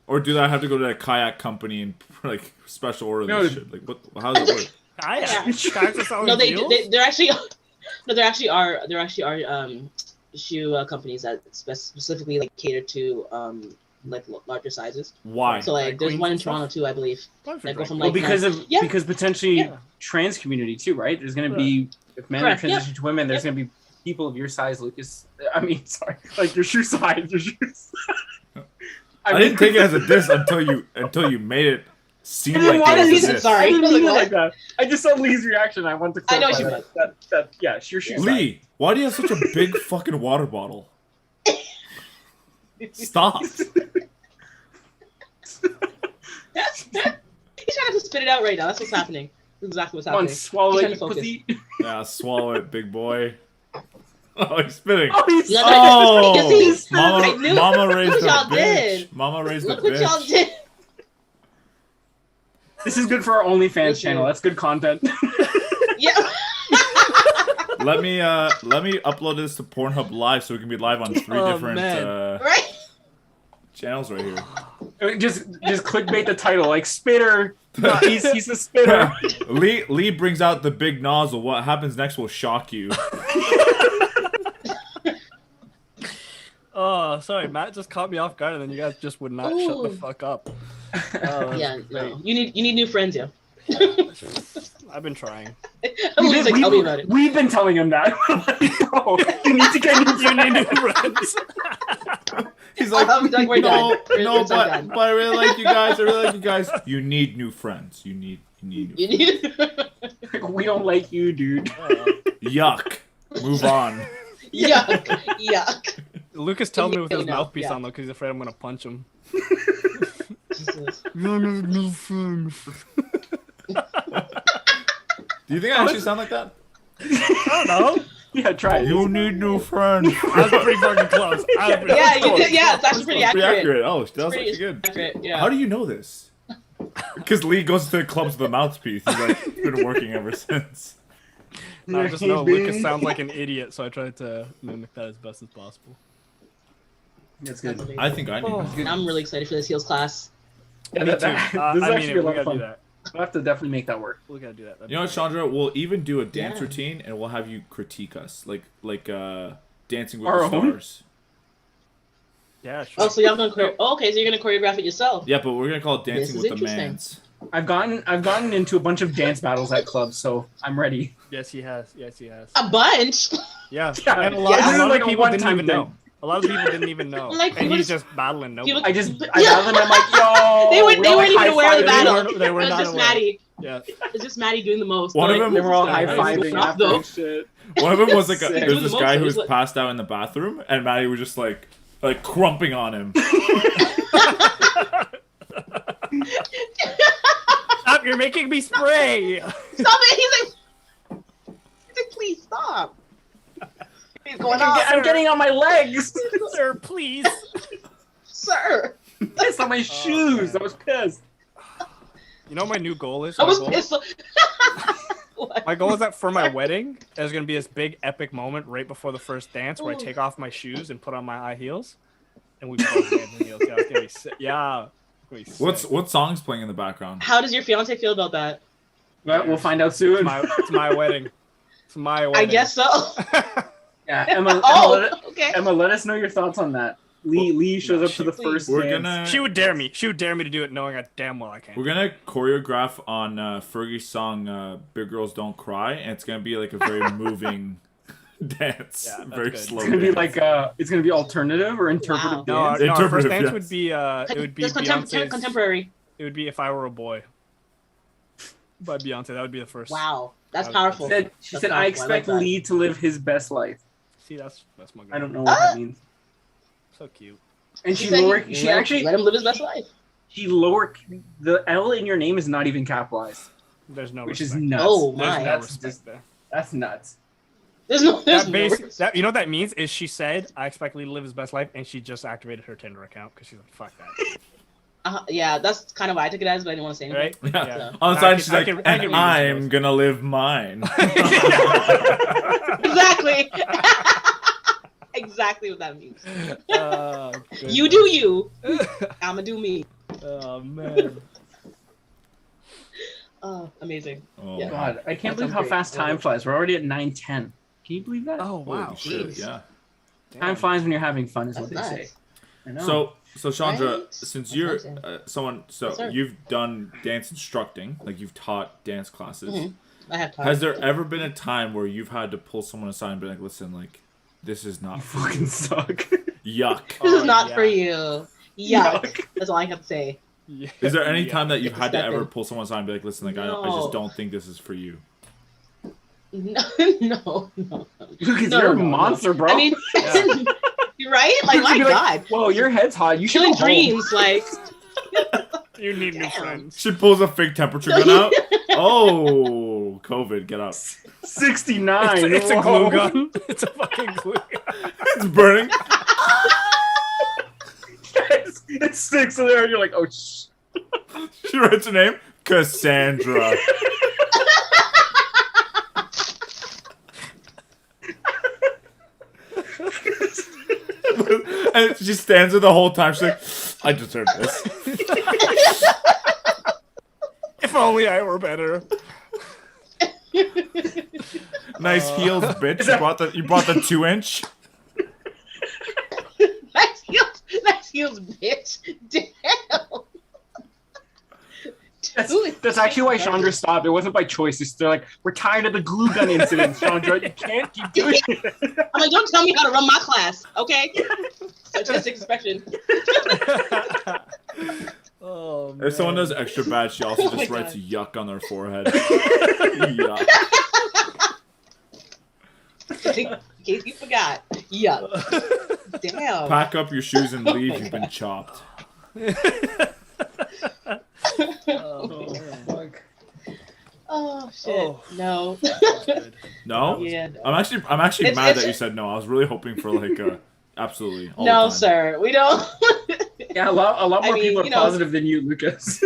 Or do I have to go to a kayak company and like special order this shit? Like, how does it work? There actually are shoe companies that specifically like cater to like larger sizes. Why? So like there's one in Toronto too, I believe. That go from, like, because potentially trans community too, right? There's gonna be, if men are transitioning to women, there's gonna be people of your size, Lukasz. I mean, sorry, like your shoe size, I didn't take it as a diss until you made it seem like it was a diss. Sorry, I didn't mean it like that. I just saw Lee's reaction. I want to clarify. I know what you meant. It's your shoe size. Lee, why do you have such a big fucking water bottle? Stop. He's trying to spit it out right now. That's what's happening. That's exactly what's happening. Come on, swallow it, pussy. Yeah, swallow it, big boy. Oh, he's spitting. Mama raised the bitch. Mama raised the bitch. Look what y'all did. This is good for our OnlyFans channel. That's good content. Yeah. Let me upload this to Pornhub Live so we can be live on 3 different channels right here. Just clickbait the title, like spitter. No, he's a spitter. Lee brings out the big nozzle. What happens next will shock you. Oh, sorry, Matt just caught me off guard, and then you guys just would not shut the fuck up. No. You need new friends, yeah. I've been trying. Tell me about it. We've been telling him that. You need to get new friends. He's like, but I really like you guys. You need new friends. You need new friends. We don't like you, dude. Yuck. Move on. Yuck. Lukasz tells me with his mouthpiece on though, because he's afraid I'm gonna punch him. Jesus. You need new friends. Do you think I actually sound like that? I don't know. Yeah, try it. You need new friends. That's pretty fucking close. You did. Yeah, it's actually pretty accurate. Oh, that was actually good. Accurate, yeah. How do you know this? Because Lee goes to the clubs with a mouthpiece. He's like been working ever since. No, I just know Lukasz sounds like an idiot, so I tried to mimic that as best as possible. That's good. I think I need. I'm really excited for this heels class. Yeah, this is actually a lot of fun. Do that. We'll have to definitely make that work. We gotta do that. You know what, Chandra? We'll even do a dance routine, and we'll have you critique us, like Dancing with the Stars. Yeah, sure. Oh, so y'all gonna okay, so you're gonna choreograph it yourself? Yeah, but we're gonna call it Dancing with the Mans. I've gotten into a bunch of dance battles at clubs, so I'm ready. Yes, he has. A bunch. Yeah, yeah, and a lot of people didn't even thing. know. A lot of people didn't even know. Like, and he's just battling nobody. I battled and I'm like, yo. They weren't even aware of the battle. They were not just aware. Matty. Yeah. It's just Matty doing the most. One of them, they were all high-fiving after and shit. One of them was like, there's this guy who was like, passed out in the bathroom, and Matty was just like crumping on him. Stop! You're making me spray. Stop it! He's like, please stop. He's going on. I'm getting on my legs. Sir, please. Sir. Pissed on my shoes. I was pissed. You know what my new goal is? I was pissed. My goal is that for my wedding, there's going to be this big epic moment right before the first dance where I take off my shoes and put on my high heels. And we both dance in heels. Yeah, it's going to be sick. Yeah. What song's playing in the background? How does your fiance feel about that? Well, we'll find out soon. It's my wedding. It's my wedding. I guess so. Yeah, Emma, okay. Emma, let us know your thoughts on that. Lee shows up to the first dance. She would dare me. She would dare me to do it knowing I damn well I can't. We're going to choreograph on Fergie's song Big Girls Don't Cry, and it's going to be like a very moving dance. Yeah, that's Very good. slow. It's gonna be dance. like it's gonna be alternative or interpretive Wow. dance. No, our first Interpretive, dance yes. would be it would be Just Beyonce's. contemporary. It would be If I Were a Boy by Beyonce. That would be the first. Wow, that's She powerful. She That's said, powerful. I I expect like that. Lee to live his best life. See, that's my girl. I don't know what that means. So cute. And She she said lowered. he- She let- actually. let him live his best life. She lowered. The L in your name is not even capitalized, There's no which respect. is nuts. Oh There's my. no That's respect just- there. That's nuts. There's no. That you know what that means is she said I expect Lee to live his best life, and she just activated her Tinder account because she's like, fuck that. Yeah, that's kind of why I took it as, but I didn't want to say anything. Right? Yeah. So- On the I side, can- she's I like, can- I can and read I'm those. gonna live mine. Exactly. Exactly what that means. Goodness. You do you. I'ma do me. Oh man. Oh, amazing. Oh, Yeah. God, I can't That believe sounds how great. fast time flies. We're already at 9:10. Can you believe that? Oh wow. Holy shit, jeez. yeah. Time flies when you're having fun, is That's what they say. nice. I know. So Chandra, Right? since That's you're amazing. someone, so Yes, sir. you've done dance instructing, like you've taught dance classes. Mhm. I have time. Has there ever been a time where you've had to pull someone aside and be like, "Listen, like, this is not you for fucking suck. yuck." This is Oh, not yeah. for you. Yuck. Yuck. That's all I have to say. Yeah. Is there any Yeah. time that you've had to ever Disgusting. pull someone aside and be like, "Listen, like, I No. just don't think this is for you." No, no, no. Lucas, No, you're a no, no. monster, bro. I mean, you're right? Like, my You'd be God. Whoa, your head's hot. You should Killing go home. dreams, like. You need new Damn. friends. She pulls a fake temperature gun out. Oh, COVID, get up! 69. It's a Whoa. glue gun. It's a fucking glue gun. It's burning. It's 6 in there, and you're like, oh, shh. She writes her name, Cassandra. And she stands there the whole time. She's like, "I deserve this." If only I were better. Nice heels, bitch. You brought the 2-inch. Nice heels, bitch. Damn. That's actually why Chandra stopped. It wasn't by choice. They're like, we're tired of the glue gun incident, Chandra. You can't keep doing it. I'm like, don't tell me how to run my class, okay? Artistic expression. Oh man. If someone does extra bad, she also Oh my just writes God. yuck on their forehead. Yuck. In case you forgot. Yeah. Damn. Pack up your shoes and Oh leave. my You've been chopped. Oh, fuck. Oh shit. Oh. No. Good. No? Yeah. No, I'm actually It's- mad it's- that you said no. I was really hoping for like a absolutely. All No, the time. sir. We don't. Yeah, a lot more I mean, people are you know- positive than you, Lucas.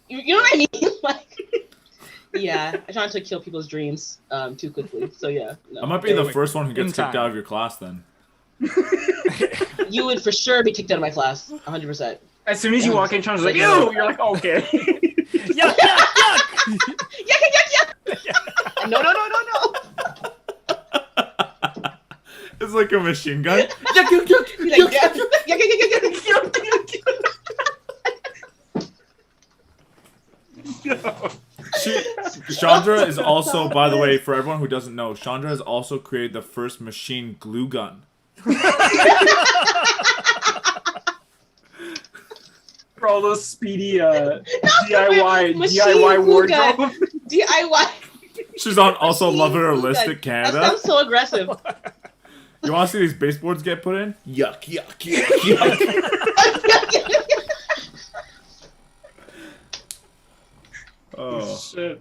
You know what I mean? Like, yeah, I try not to kill people's dreams too quickly. So yeah, no. I might be the Wait, first one who gets in kicked time. out of your class then. You would for sure be kicked out of my class, 100%. As soon as you walk in, Chandra's like, Yeah. ew! You're like, okay. Yuck, yuck, yuck. No. It's like a machine gun. He's like, yeah. Chandra is also, by the way, for everyone who doesn't know, Chandra has also created the first machine glue gun. For all those speedy for DIY machine DIY glue gun. wardrobe. DIY. She's on also Machine Love It or glue List gun. at Canada. That sounds so aggressive. You want to see these baseboards get put in? Yuck, yuck, yuck, yuck. Oh. Shit.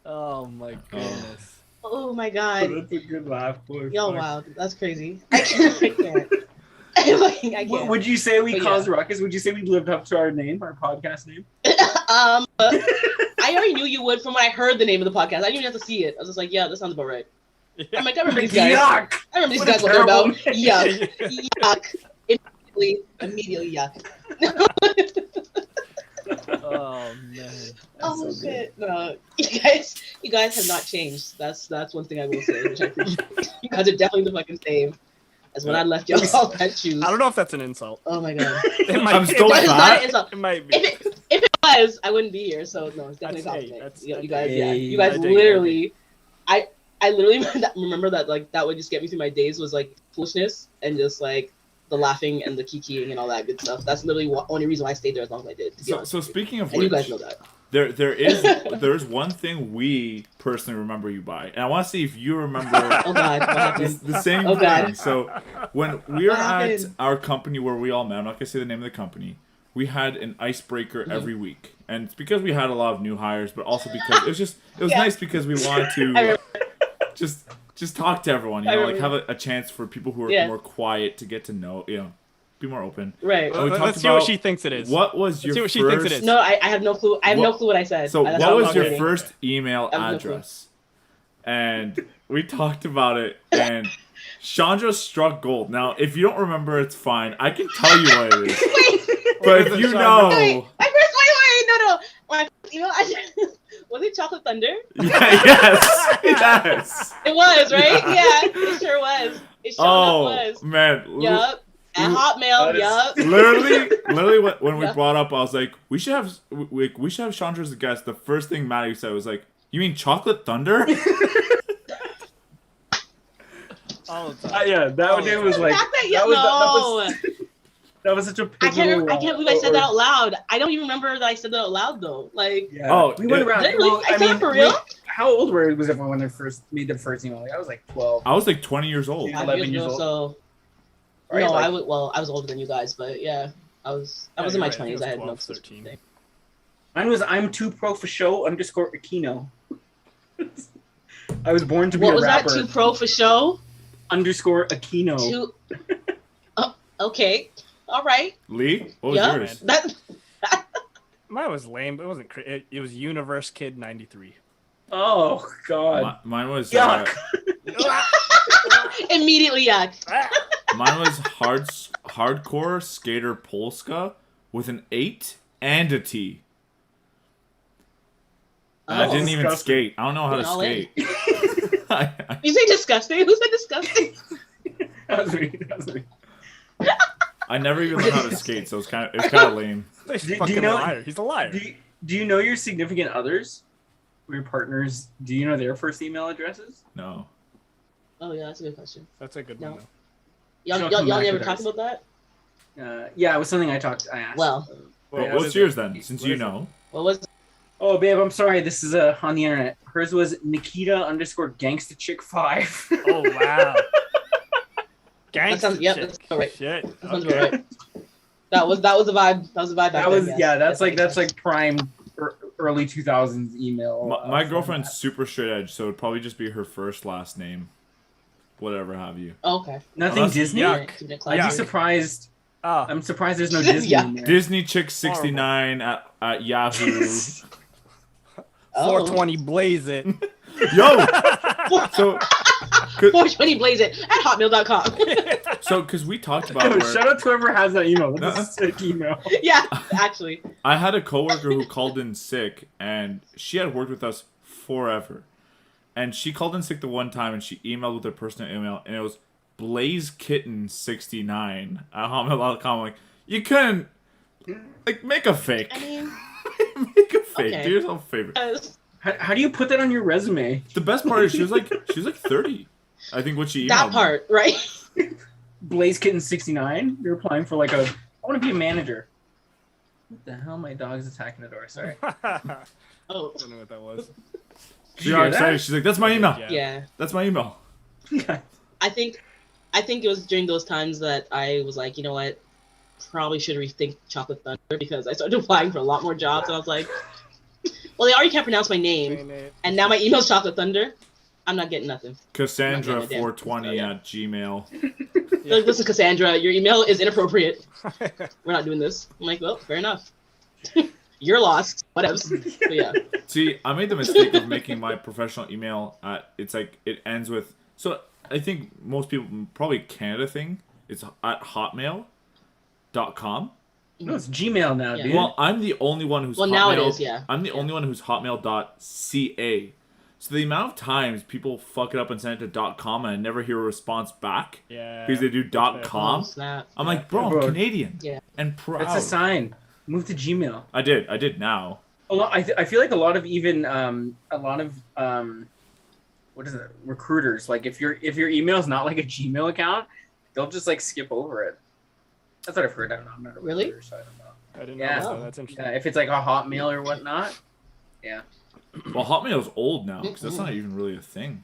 Oh my goodness. Oh my god. That's a good laugh, boy. Yo, Fuck. wow, that's crazy. I can't. I can't. Would you say we But caused yeah. ruckus? Would you say we lived up to our name, our podcast name? I already knew you would from when I heard the name of the podcast. I didn't even have to see it. I was just like, yeah, that sounds about right. I'm like, I remember these guys. Yuck! I remember these What a guys, what they're about. terrible Yuck. Yuck. Immediately yuck. Oh man. Oh so shit. No. You guys have not changed. That's one thing I will say, which I appreciate. You guys are definitely the fucking same as when I left y'all at shoes. I don't know if that's an insult. Oh my god. It might I'm be. still That is not fat. an insult. It might be. If it was, I wouldn't be here. So no, it's definitely That's- compliment. hey, You guys, hey, yeah, you guys I dig it, literally, I literally remember that like that would just get me through my days was like foolishness and just like the laughing and the kikiing and all that good stuff. That's literally the only reason why I stayed there as long as I did. To be honest So with you. speaking of And which, you guys know that. there's one thing we personally remember you by, and I want to see if you remember Oh God, what happened? the same Oh, thing. God. So when we were What at happened? our company where we all met, I'm not gonna say the name of the company. We had an icebreaker Mm-hmm. every week, and it's because we had a lot of new hires, but also because it was Yeah. nice because we wanted I to remember. just talk to everyone, I like have remember. a chance for people who are Yeah. more quiet to get to know, be more open. Right. And we talked Let's see what about she thinks it is. What was Let's your see what she first? thinks it is. No, I have no clue. I have no What- clue what I said. So That's what how was I'm your waiting. first email I have no clue. address? And we talked about it, and Chanedra struck gold. Now, if you don't remember, it's fine. I can tell you what it is. Wait, But is if it, you Chanedra? know, wait, wait, no. My email address was it Chocolate Thunder? yes. It was, right? Yeah. Yeah, it sure was. It sure Oh enough was. man, Yup. At Hotmail, That is- yup. literally, when we Yeah. brought up, I was like, we should have Chanedra as a guest. The first thing Matty said was like, "You mean Chocolate Thunder?" All the time. Yeah, that day was like The fact that, that was no. that was such a I pivotal, can't believe I said that out loud. I don't even remember that I said that out loud though. Like, Yeah. Oh, we went it- around. Did I really- I said it for real? How old was everyone when they first made their first email? Like, I was like 12. I was like 20 years old. Yeah. 5 11 years years ago, so Right, no, like- I was older than you guys, but yeah, I was in you're my right. I think 20s. it I had was no 12, 13. thing. Mine was I'm too pro for show _ Aquino. I was born to be What a was rapper. that? Too pro for show? _ Aquino. Too. Oh, okay. All right. Lee, what was Yeah. yours? That. Mine was lame, but it wasn't. It was Universe Kid 93. Oh God. Mine was Yuck. Immediately, yeah. mine was hardcore skater Polska with an 8 and a T. And I Oh. didn't even Disgusting. skate. I don't know how to Going all in. skate. You say disgusting? Who said disgusting? That was me. That was me. I never even learned how to skate, so it's kind of lame. He's Do- do fucking you know- liar. He's a liar. Do you know your significant others? Or your partners? Do you know their first email addresses? No. Oh yeah, that's a good question. That's a good No. one. Though. Y'all, She'll y'all, come y'all back never with talked hers. about that? Yeah, it was something I asked. Well, Well, what what's is yours it? then? Since What you is it? know. what was? Oh, babe, I'm sorry. This is on the internet. Hers was Nikita _ Gangsta Chick 5. Oh wow. That sounds. Yep, that's all right. Shit. That sounds Okay. about right. That was a vibe. That was a vibe. Back That was then, yeah. yes. That's like prime early 2000s email. My format. girlfriend's super straight edge, so it'd probably just be her first last name. Whatever have you. Oh, okay. Nothing Unless- Disney. Yuck. Keep it I'd classy. be surprised. Ah. I'm surprised there's no Disney Yeah. in there. Disney Chick 69 at Yahoo. Oh. 420 blaze it. Yo. So 420 blaze it at hotmail.com. so because we talked about Yo, where shout out to whoever has that email. That's No. a sick email. Yeah, actually. I had a coworker who called in sick, and she had worked with us forever. And she called in sick the one time, and she emailed with her personal email, and it was blazekitten69 at hotmail.com. Like, you couldn't, like, make a fake. I mean, Make a fake. Okay. Do yourself a favor. How do you put that on your resume? The best part is she was like 30. I think what she emailed that me. part, right? Blaze Kitten 69. You're applying for like I want to be a manager. What the hell? My dog's attacking the door. Sorry. I Oh, don't know what that was. She got excited. She's like, that's my email. yeah. That's my email. I think it was during those times that I was like, you know what? Probably should rethink Chocolate Thunder because I started applying for a lot more jobs, and I was like, well, they already can't pronounce my name, and now my email's Chocolate Thunder. I'm not getting nothing. Cassandra420 at Gmail. They're like, listen, Cassandra, your email is inappropriate. We're not doing this. I'm like, well, fair enough. You're lost. Whatever. But yeah. See, I made the mistake of making my professional email it's like it ends with, so I think most people, probably Canada thing, it's at hotmail.com. No, it's Gmail now, Yeah. dude. Well, I'm the only one who's Well, Hotmail, now it is, yeah. I'm the only one who's hotmail.ca. So the amount of times people fuck it up and send it to .com and I never hear a response back Yeah. because they do Oh, .com. snap. I'm like, bro, I'm Bro. Canadian Yeah. and proud. That's a sign. Move to Gmail. I did now. I feel like a lot of what is it? Recruiters. Like if your email is not like a Gmail account, they'll just like skip over it. That's what I've heard. I don't know. I'm not a Really? recruiter, so I don't know. I didn't Yeah. know that. That's interesting. Yeah, if it's like a Hotmail or whatnot. Yeah. Well, Hotmail's old now because that's not even really a thing.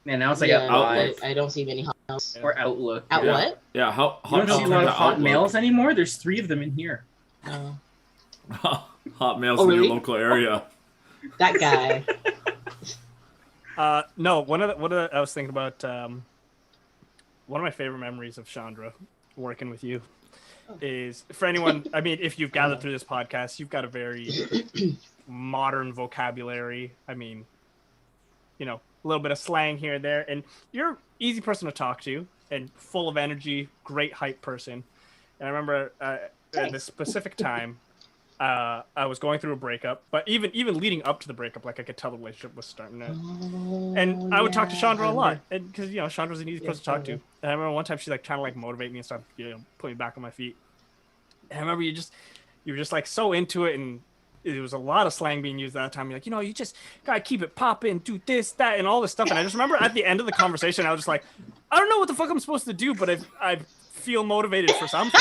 Yeah, now it's like Yeah, Outlook I don't see many Hotmails. or Outlook. At Yeah. what? Yeah, You don't Hotmail see a lot of turned to Hotmails anymore. There's 3 of them in here. No. Hotmail's Oh, in really? your local area. That guy. No, I was thinking about one of my favorite memories of Chanedra working with you is for anyone. I mean, if you've gathered through this podcast, you've got a very modern vocabulary. I mean, a little bit of slang here and there, and you're an easy person to talk to and full of energy, great hype person. And I remember at this specific time, I was going through a breakup, but even leading up to the breakup, like I could tell the relationship was starting to. And I would talk to Chanedra a lot, and because Chandra's an easy person to talk to. And I remember one time she like trying to like motivate me and stuff, put me back on my feet. And I remember you were just like so into it, and there was a lot of slang being used at that time. You're like, you just gotta keep it popping, do this, that, and all this stuff. And I just remember at the end of the conversation, I was just like, I don't know what the fuck I'm supposed to do, but I feel motivated for something.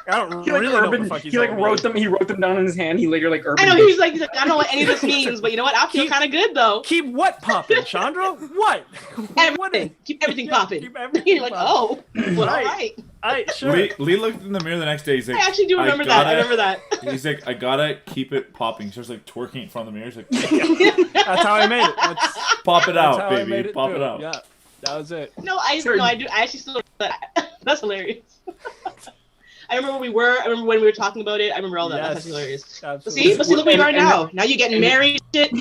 I don't He like really know what the urban. fuck he's He like saying. wrote them. He wrote them down in his hand. He later like urban. I know he's like, I don't know what any of this means, but you know what? I feel kind of good though. Keep what popping, Chanedra? What? Everything. Keep everything popping. Keep everything You're like, popping. oh, well, all right. Sure. Lee looked in the mirror the next day. He's like, I actually do remember that. I remember that. He's like, I gotta keep it popping. He starts like twerking in front of the mirror. He's like, That's how I made it. pop it That's out, how I made baby. it Pop too. it out. Yeah, that was it. No, I do. I actually still remember that. That's hilarious. I remember when we were talking about it. I remember all that. Yes, That's hilarious. absolutely. But see, look where you are now. Now you're getting married. Shit.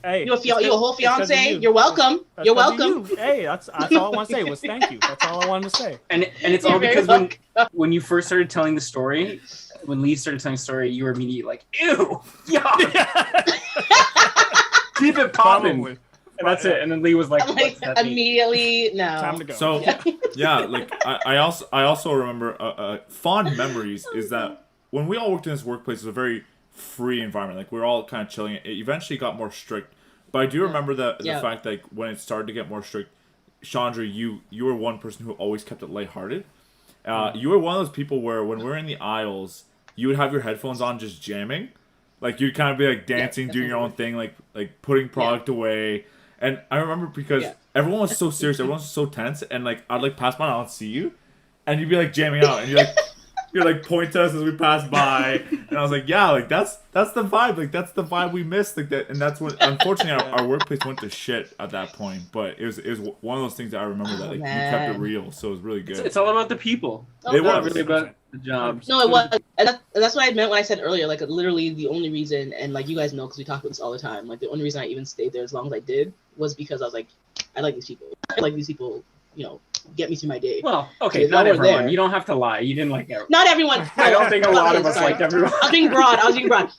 Hey, You a whole fiance. you. You're welcome. That's You're 'cause of welcome. you. Hey, that's all I want to say was thank you. That's all I wanted to say. And it's all You're very because when you first started telling the story, when Lee started telling the story, you were immediately like, ew, yeah, keep it popping. Probably. And that's it. And then Lee was like, I'm like what's that mean? immediately no. Time to go. So yeah, like I also remember fond memories is that when we all worked in this workplace, it was a very free environment. Like we were all kind of chilling. It eventually got more strict, but I do remember the fact that like, when it started to get more strict, Chanedra, you were one person who always kept it lighthearted. You were one of those people where when we were in the aisles, you would have your headphones on just jamming, like you'd kind of be like dancing, doing your own thing, like putting product away. And I remember because everyone was so serious, everyone was so tense, and like I'd like pass by and I don't see you, and you'd be like jamming out, and you're like point to us as we pass by, and I was like, yeah, like that's the vibe, like that's the vibe we missed, like that, and that's what unfortunately our workplace went to shit at that point, but it was one of those things that I remember that like you kept it real, so it was really good. It's all about the people. Oh, It It's not was. really about the job. No, it was. And that's what I meant when I said earlier. Like literally, the only reason, and like you guys know, because we talk about this all the time. Like the only reason I even stayed there as long as I did was because I was like, I like these people. I like these people. Get me through my day. Well, okay, not Now we're everyone. there. You don't have to lie. You didn't like everyone. Not everyone. I don't think a lot of us Sorry. liked everyone. I was being broad.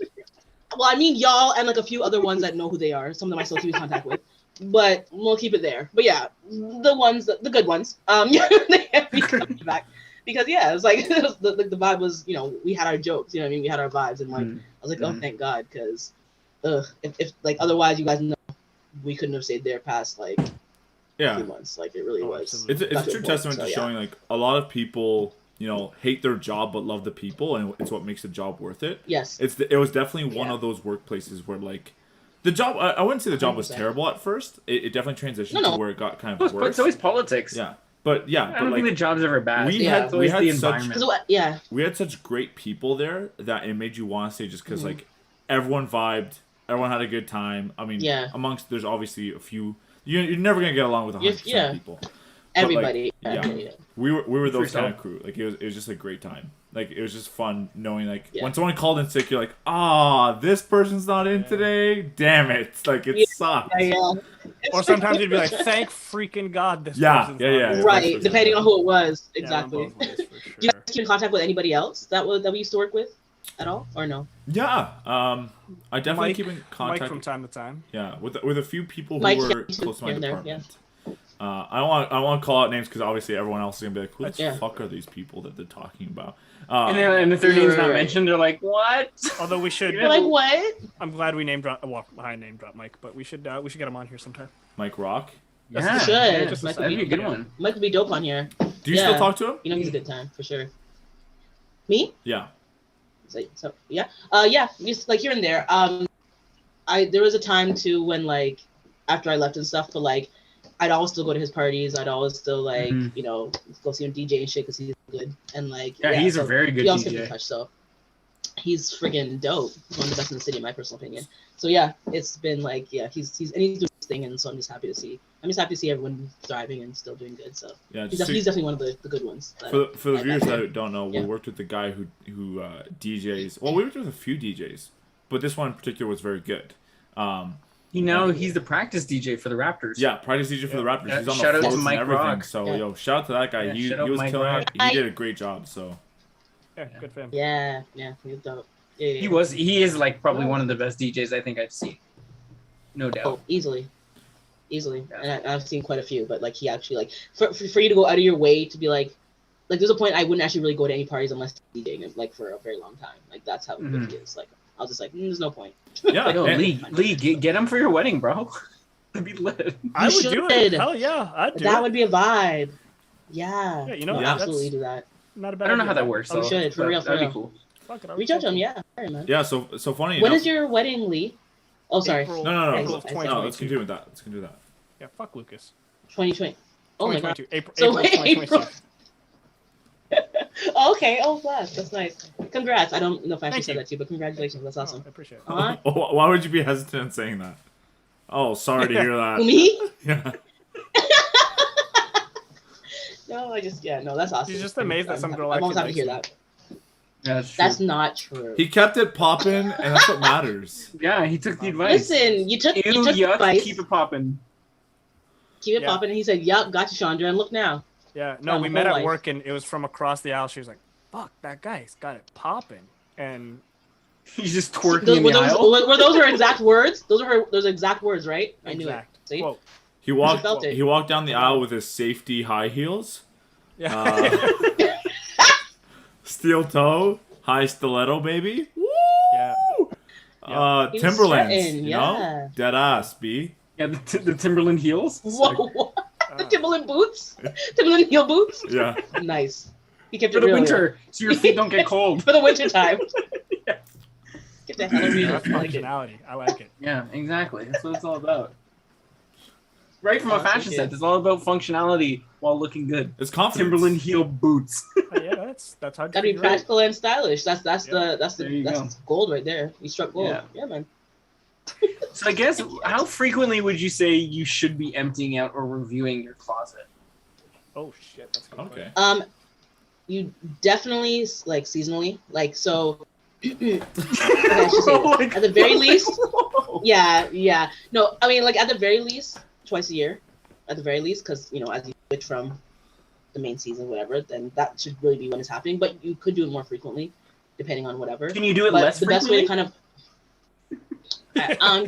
Well, I mean y'all and like a few other ones that know who they are. Some of them I still keep in contact with. But we'll keep it there. But yeah, the good ones. They have me coming back. Because it was like the vibe was, we had our jokes, we had our vibes, and like I was like, oh, thank God, because if like otherwise you guys know we couldn't have stayed there past like a few months, like it really was. It's a true testament to showing like a lot of people hate their job but love the people, and it's what makes the job worth it. Yes, it was definitely one of those workplaces where like the job, I wouldn't say the job was 100%. terrible at first. It definitely transitioned to where it got kind of worse. It's always politics. Yeah. But yeah, I don't think the job's ever bad. we had such great people there that it made you want to stay just because like everyone vibed, everyone had a good time. I mean, amongst there's obviously a few you're never gonna get along with 100% people. Everybody. But, like, we were those kind of crew. Like it was just a great time. Like it was just fun knowing like when someone called in sick, you're like, this person's not in today. Damn it! Like it sucks. Or sometimes you'd be like, thank freaking God this person's not in. Right, depending on who it was. Exactly. Both ways, for sure. Do you guys keep in contact with anybody else that we used to work with at all, or no? Yeah, I definitely keep in contact Mike from time to time. Yeah, with a few people who Mike, were close to my in there, department. I don't want to call out names because obviously everyone else is gonna be like, who the fuck are these people that they're talking about? And if their name's not mentioned, they're like, what? Although we should. You're like, what? I'm glad we name drop. Well, I name drop Mike, but we should get him on here sometime. Mike Rock. Yeah, we should. Yeah, Mike that'd be a good one. Mike would be dope on here. Do you still talk to him? You know, he's a good time for sure. Me? Yeah. So yeah, just like here and there. There was a time too when like after I left and stuff, but like I'd always still go to his parties. I'd always still like you know go see him DJ and shit because he's good and like he's a very good DJ. Touch, so he's freaking dope. One of the best in the city, in my personal opinion. So yeah, it's been like he's doing his thing, and so I'm just happy to see everyone thriving and still doing good. So yeah, he's definitely one of the good ones. For the viewers that don't know, we worked with the guy who DJs. Well, we worked with a few DJs, but this one in particular was very good. He's the practice DJ for the Raptors. Yeah, practice DJ for the Raptors. He's on shout the out floats to Mike and everything. Rock. So shout out to that guy. He was killing it. He did a great job. So yeah, good for him. Yeah, he's dope. Yeah. He is like probably one of the best DJs I think I've seen. No doubt. Oh, easily. And I've seen quite a few, but like he actually like for you to go out of your way to be like there's a point I wouldn't actually really go to any parties unless DJing like for a very long time. Like that's how good he is. Like I was just like, there's no point. Yeah, Lee, get him for your wedding, bro. That'd be lit. I would do it. Hell yeah, I'd do it. That would be a vibe. Yeah. Yeah, you know, absolutely do that. Not a bad I don't know idea. how that works. We should for real. That'd be cool. Fuck it, Reach out to him, yeah. Sorry, man. Yeah, so funny. When is your wedding, Lee? Oh, sorry. April, No. April of 2022. No, let's continue with that. Yeah, fuck Lukasz. 2020. Oh my god. 2022. April So 2022. April. Okay. Oh, bless. That's nice. Congrats. I don't know if I actually said that to you, but congratulations. That's awesome. I appreciate it. Why would you be hesitant in saying that? Oh, sorry to hear that. Me? Yeah. No, that's awesome. She's just amazed that some girl I'm always actually happy to hear likes that. Yeah, that's true. That's not true. He kept it popping, and that's what matters. Yeah, he took the advice. Listen, you took yuck, advice. keep it popping. Keep it popping, and he said, "Yup, got you, Chanedra." And look now. Yeah, no, we met at work, and it was from across the aisle. She was like, "Fuck, that guy's got it popping," and he's just twerking in the aisle. Were those her exact words? Those are those exact words, right? I knew it. See? Quote. He walked down the aisle with his safety high heels. Yeah. Steel toe, high stiletto, baby. Woo! Yeah. Timberlands, you know? Dead ass, B. Yeah, the Timberland heels. Whoa. The Timberland boots? Timberland heel boots? Yeah. Nice. He kept for it the real. winter, so your feet don't get cold. For the winter time. Yeah. Get the hell out of here. That's functionality. I like it. Yeah, exactly. That's what it's all about. Right from a fashion set, it's all about functionality while looking good. It's confidence. Timberland heel boots. Yeah, that's hard to Gotta be practical and stylish. That's go. gold right there. You struck gold. Yeah, man. So I guess, how frequently would you say you should be emptying out or reviewing your closet? Oh shit, that's good. Okay. You definitely like seasonally, like so. At the very least, yeah. No, I mean like at the very least, twice a year, at the very least, because you know as you switch from the main season, whatever, then that should really be when it's happening. But you could do it more frequently, depending on whatever. Can you do it less frequently? The best way to kind of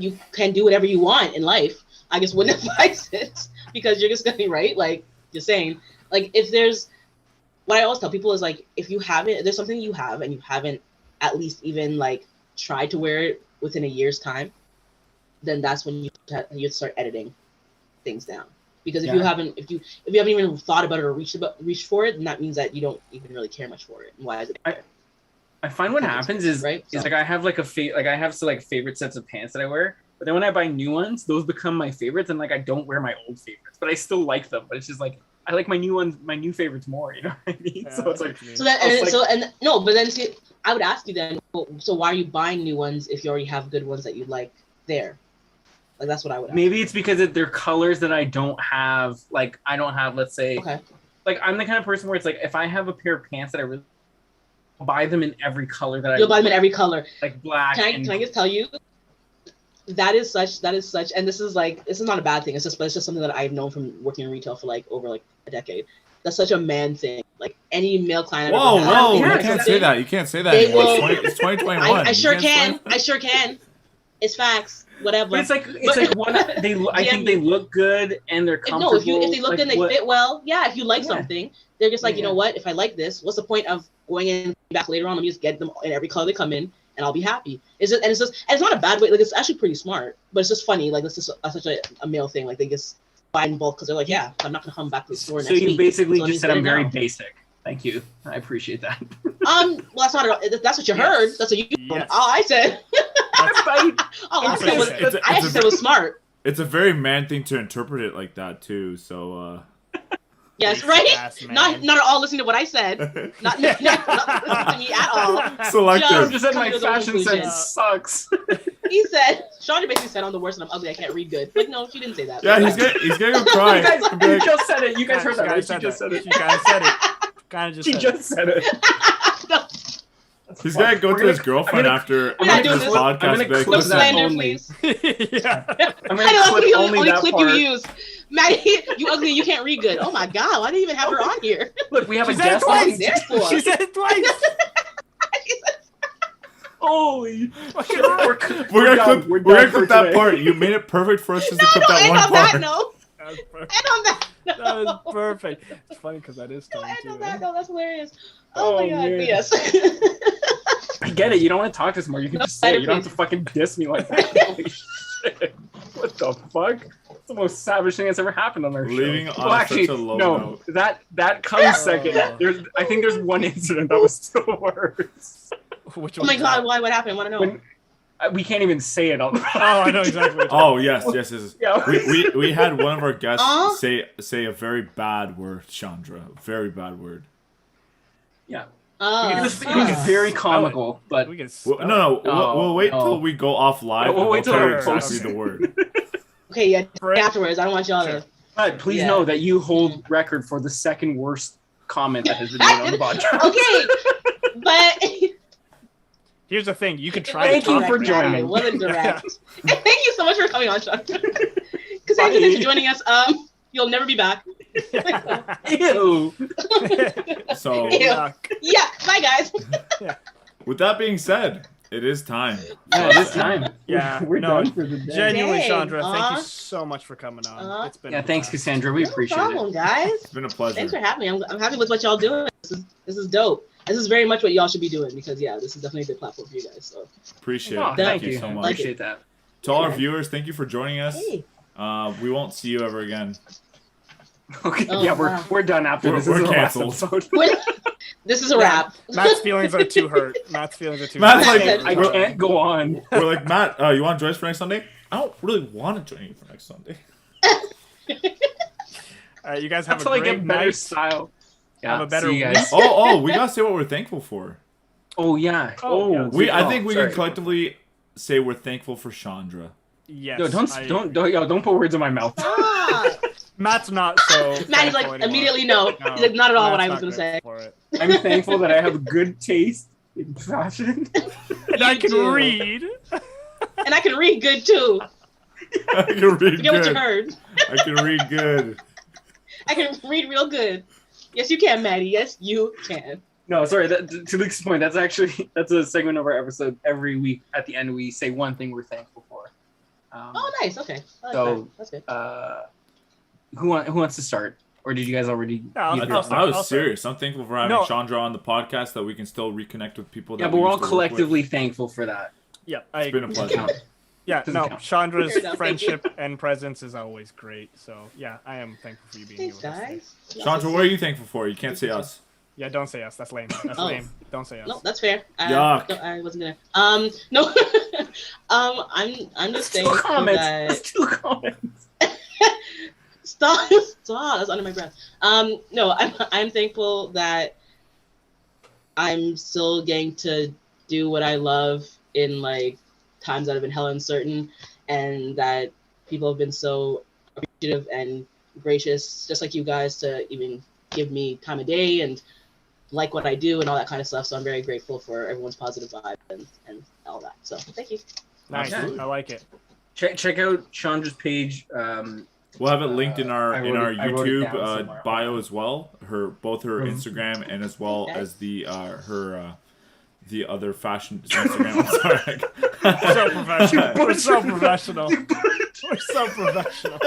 you can do whatever you want in life. I just wouldn't advise it because you're just gonna be right. Like you're saying, like if there's what I always tell people is like if there's something you have and you haven't at least even like tried to wear it within a year's time, then that's when you start editing things down. Because if you haven't even thought about it or reached for it, then that means that you don't even really care much for it. And why is it? I find what happens is right? It's like I have like I have favorite sets of pants that I wear, but then when I buy new ones, those become my favorites, and like I don't wear my old favorites, but I still like them. But it's just like I like my new favorites more. You know what I mean? Yeah, so it's like but then see, I would ask you then. So why are you buying new ones if you already have good ones that you like there? Like that's what I would. Maybe it's because they're colors that I don't have. Like I don't have. Let's say. Okay. Like I'm the kind of person where it's like if I have a pair of pants that I really buy them in every color that You'll buy them in every color. Like black. Can I just tell you? That is such, and this is not a bad thing. It's just something that I've known from working in retail for like over like a decade. That's such a man thing. Like any male client. Whoa, you can't say that. You can't say that anymore. It's 2021. I sure can. I sure can. It's facts. whatever. But it's like one. I think they look good and they're comfortable. No, if they look good and they fit well, yeah. If you like something, they're just like, you know what? If I like this, what's the point of going in back later on? Let me just get them in every color they come in, and I'll be happy. It's not a bad way. Like, it's actually pretty smart, but it's just funny. Like, it's just such a male thing. Like, they just buy in bulk because they're like, yeah, I'm not gonna come back to the store next week. So you basically So just said I'm very basic. Thank you. I appreciate that. Well, that's not at all. That's what you heard. That's what you. Yes. All I said. All I said was, I actually said it was smart. It's a very man thing to interpret it like that too. So. Yes, right. Not at all listening to what I said. Not listening to me at all. Selective. Just said my fashion sense sucks. He said, Chandra basically said, I'm the worst and I'm ugly. I can't read good. Like, no, she didn't say that. Yeah, he's gonna go cry. You just said it. You guys heard that, right? She just said it. She kind of said it. She just said it. He's gonna go to his girlfriend after this podcast. I'm gonna clip that only. Yeah. I'm gonna clip only that part. You use. Matty, you ugly, you can't read good. Oh my god, why do you even have her on here? Look, we have She a said it guest. twice. Therefore. She said it twice. Holy shit. We're gonna clip that part. You made it perfect for us just to clip that one part. No. That was perfect. End on that. No. That was perfect. It's funny because that is funny too. No, that's hilarious. Oh my god, man. but yes. I get it. You don't want to talk this more. You can just say it. You don't have to fucking diss me like that. Holy shit. What the fuck? It's the most savage thing that's ever happened on our show. Leaving on such a low note. That comes second. I think there's one incident that was still worse. Which Oh my god, why? What happened? I want to know. When, we can't even say it on the Oh, I know exactly. What Oh yes. Yeah. We had one of our guests say a very bad word, Chandra. Very bad word. Yeah. It was very comical, but we can no. We'll wait till we go off live. We'll wait till tell you we're exactly the word. Okay, yeah. Afterwards, I don't want y'all to. But please know that you hold record for the second worst comment that has been made on the podcast. Okay, but here's the thing: you could try. Thank to you talk for back. joining. It wasn't direct. Thank you so much for coming on, Sean. Because thank you for joining us. You'll never be back. Ew. So Yeah. Bye, guys. with that being said, it is time. Yeah, it is time. Yeah, We're done for the day. Genuinely, Dang, Chandra, thank you so much for coming on. It's been Yeah, thanks, Cassandra. We appreciate No problem, it. guys. It's been a pleasure. Thanks for having me. I'm happy with what y'all doing. This is dope. This is very much what y'all should be doing because this is definitely a good platform for you guys. So Appreciate Oh, it. thank you so much. Appreciate that. To all our viewers, thank you for joining us. Hey. We won't see you ever again. Okay. Oh, Yeah, wow. we're done after this. We're This is the last canceled. episode. This is a wrap. Matt's feelings are too hurt. Matt's Matt's hurt. I can't go on. We're like, Matt, you want to join us for next Sunday? I don't really want to join you for next Sunday. You guys have Until a I great get better night. style. Yeah, Have a better see you guys. Oh, we gotta say what we're thankful for. Oh yeah. Oh, Oh, I think we sorry. can collectively say we're thankful for Chandra. Yes. Yo, don't put words in my mouth. Ah. Matt's not so. Maddie's thankful like anymore. immediately no. He's like not at all what I was Matt's gonna not say. good for it. I'm thankful that I have good taste in fashion. And I You can do. read. And I can read good too. I can read Forget what you good. heard. I can read good. I can read real good. Yes, you can, Maddie. Yes, you can. No, sorry. To Luke's point, that's a segment of our episode. Every week at the end, we say one thing we're thankful for. Oh, nice. Okay. I like So, that. That's good. Who wants to start? Or did you guys already? I'll give your- start. I was serious. I'm thankful for having No. Chandra on the podcast that we can still reconnect with people. That Yeah, but we we're all used to work with. collectively thankful for that. Yeah, It's been a pleasure. Yeah, Doesn't no, count. Chandra's Fair enough, thank you. friendship and presence is always great. So yeah, I am thankful for you being Thanks, here with us. today. guys. Chandra, what are you thankful for? You can't say us. Yeah, don't say us. That's lame. That's Oh. lame. Don't say us. No, that's fair. Yuck. No, I wasn't gonna. No. I'm just Two thankful comments. that. That's 2 comments. Stop! That's under my breath. No, I'm thankful that I'm still getting to do what I love in like times that have been hella uncertain, and that people have been so appreciative and gracious, just like you guys, to even give me time of day and like what I do and all that kind of stuff. So I'm very grateful for everyone's positive vibe and all that. So thank you. Nice. Absolutely. I like it. Check out Chandra's page. We'll have it linked in our I wrote it down YouTube somewhere. bio as well. Both her Mhm. Instagram and as well Okay. as the other fashion Instagram. I'm sorry, so professional. We're so professional. We're so professional.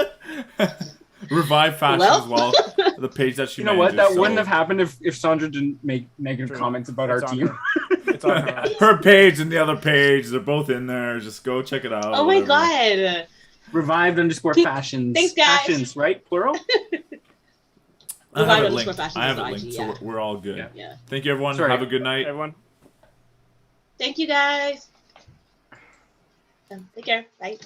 Revive Fashion Well. as well. The page that she You know what? That manages, wouldn't so- have happened if Sandra didn't make negative True. comments about It's our on team. her. It's on her. Her page and the other page, they're both in there. Just go check it out. Oh my whatever. god. Revived_fashions. Thanks, guys. Fashions, right? Plural? I have it Revived_fashions linked. is I have the it IG, linked, so yeah. we're all good. Yeah. Yeah. Thank you, everyone. Sorry. Have a good night. Everyone. Thank you guys. Take care. Bye.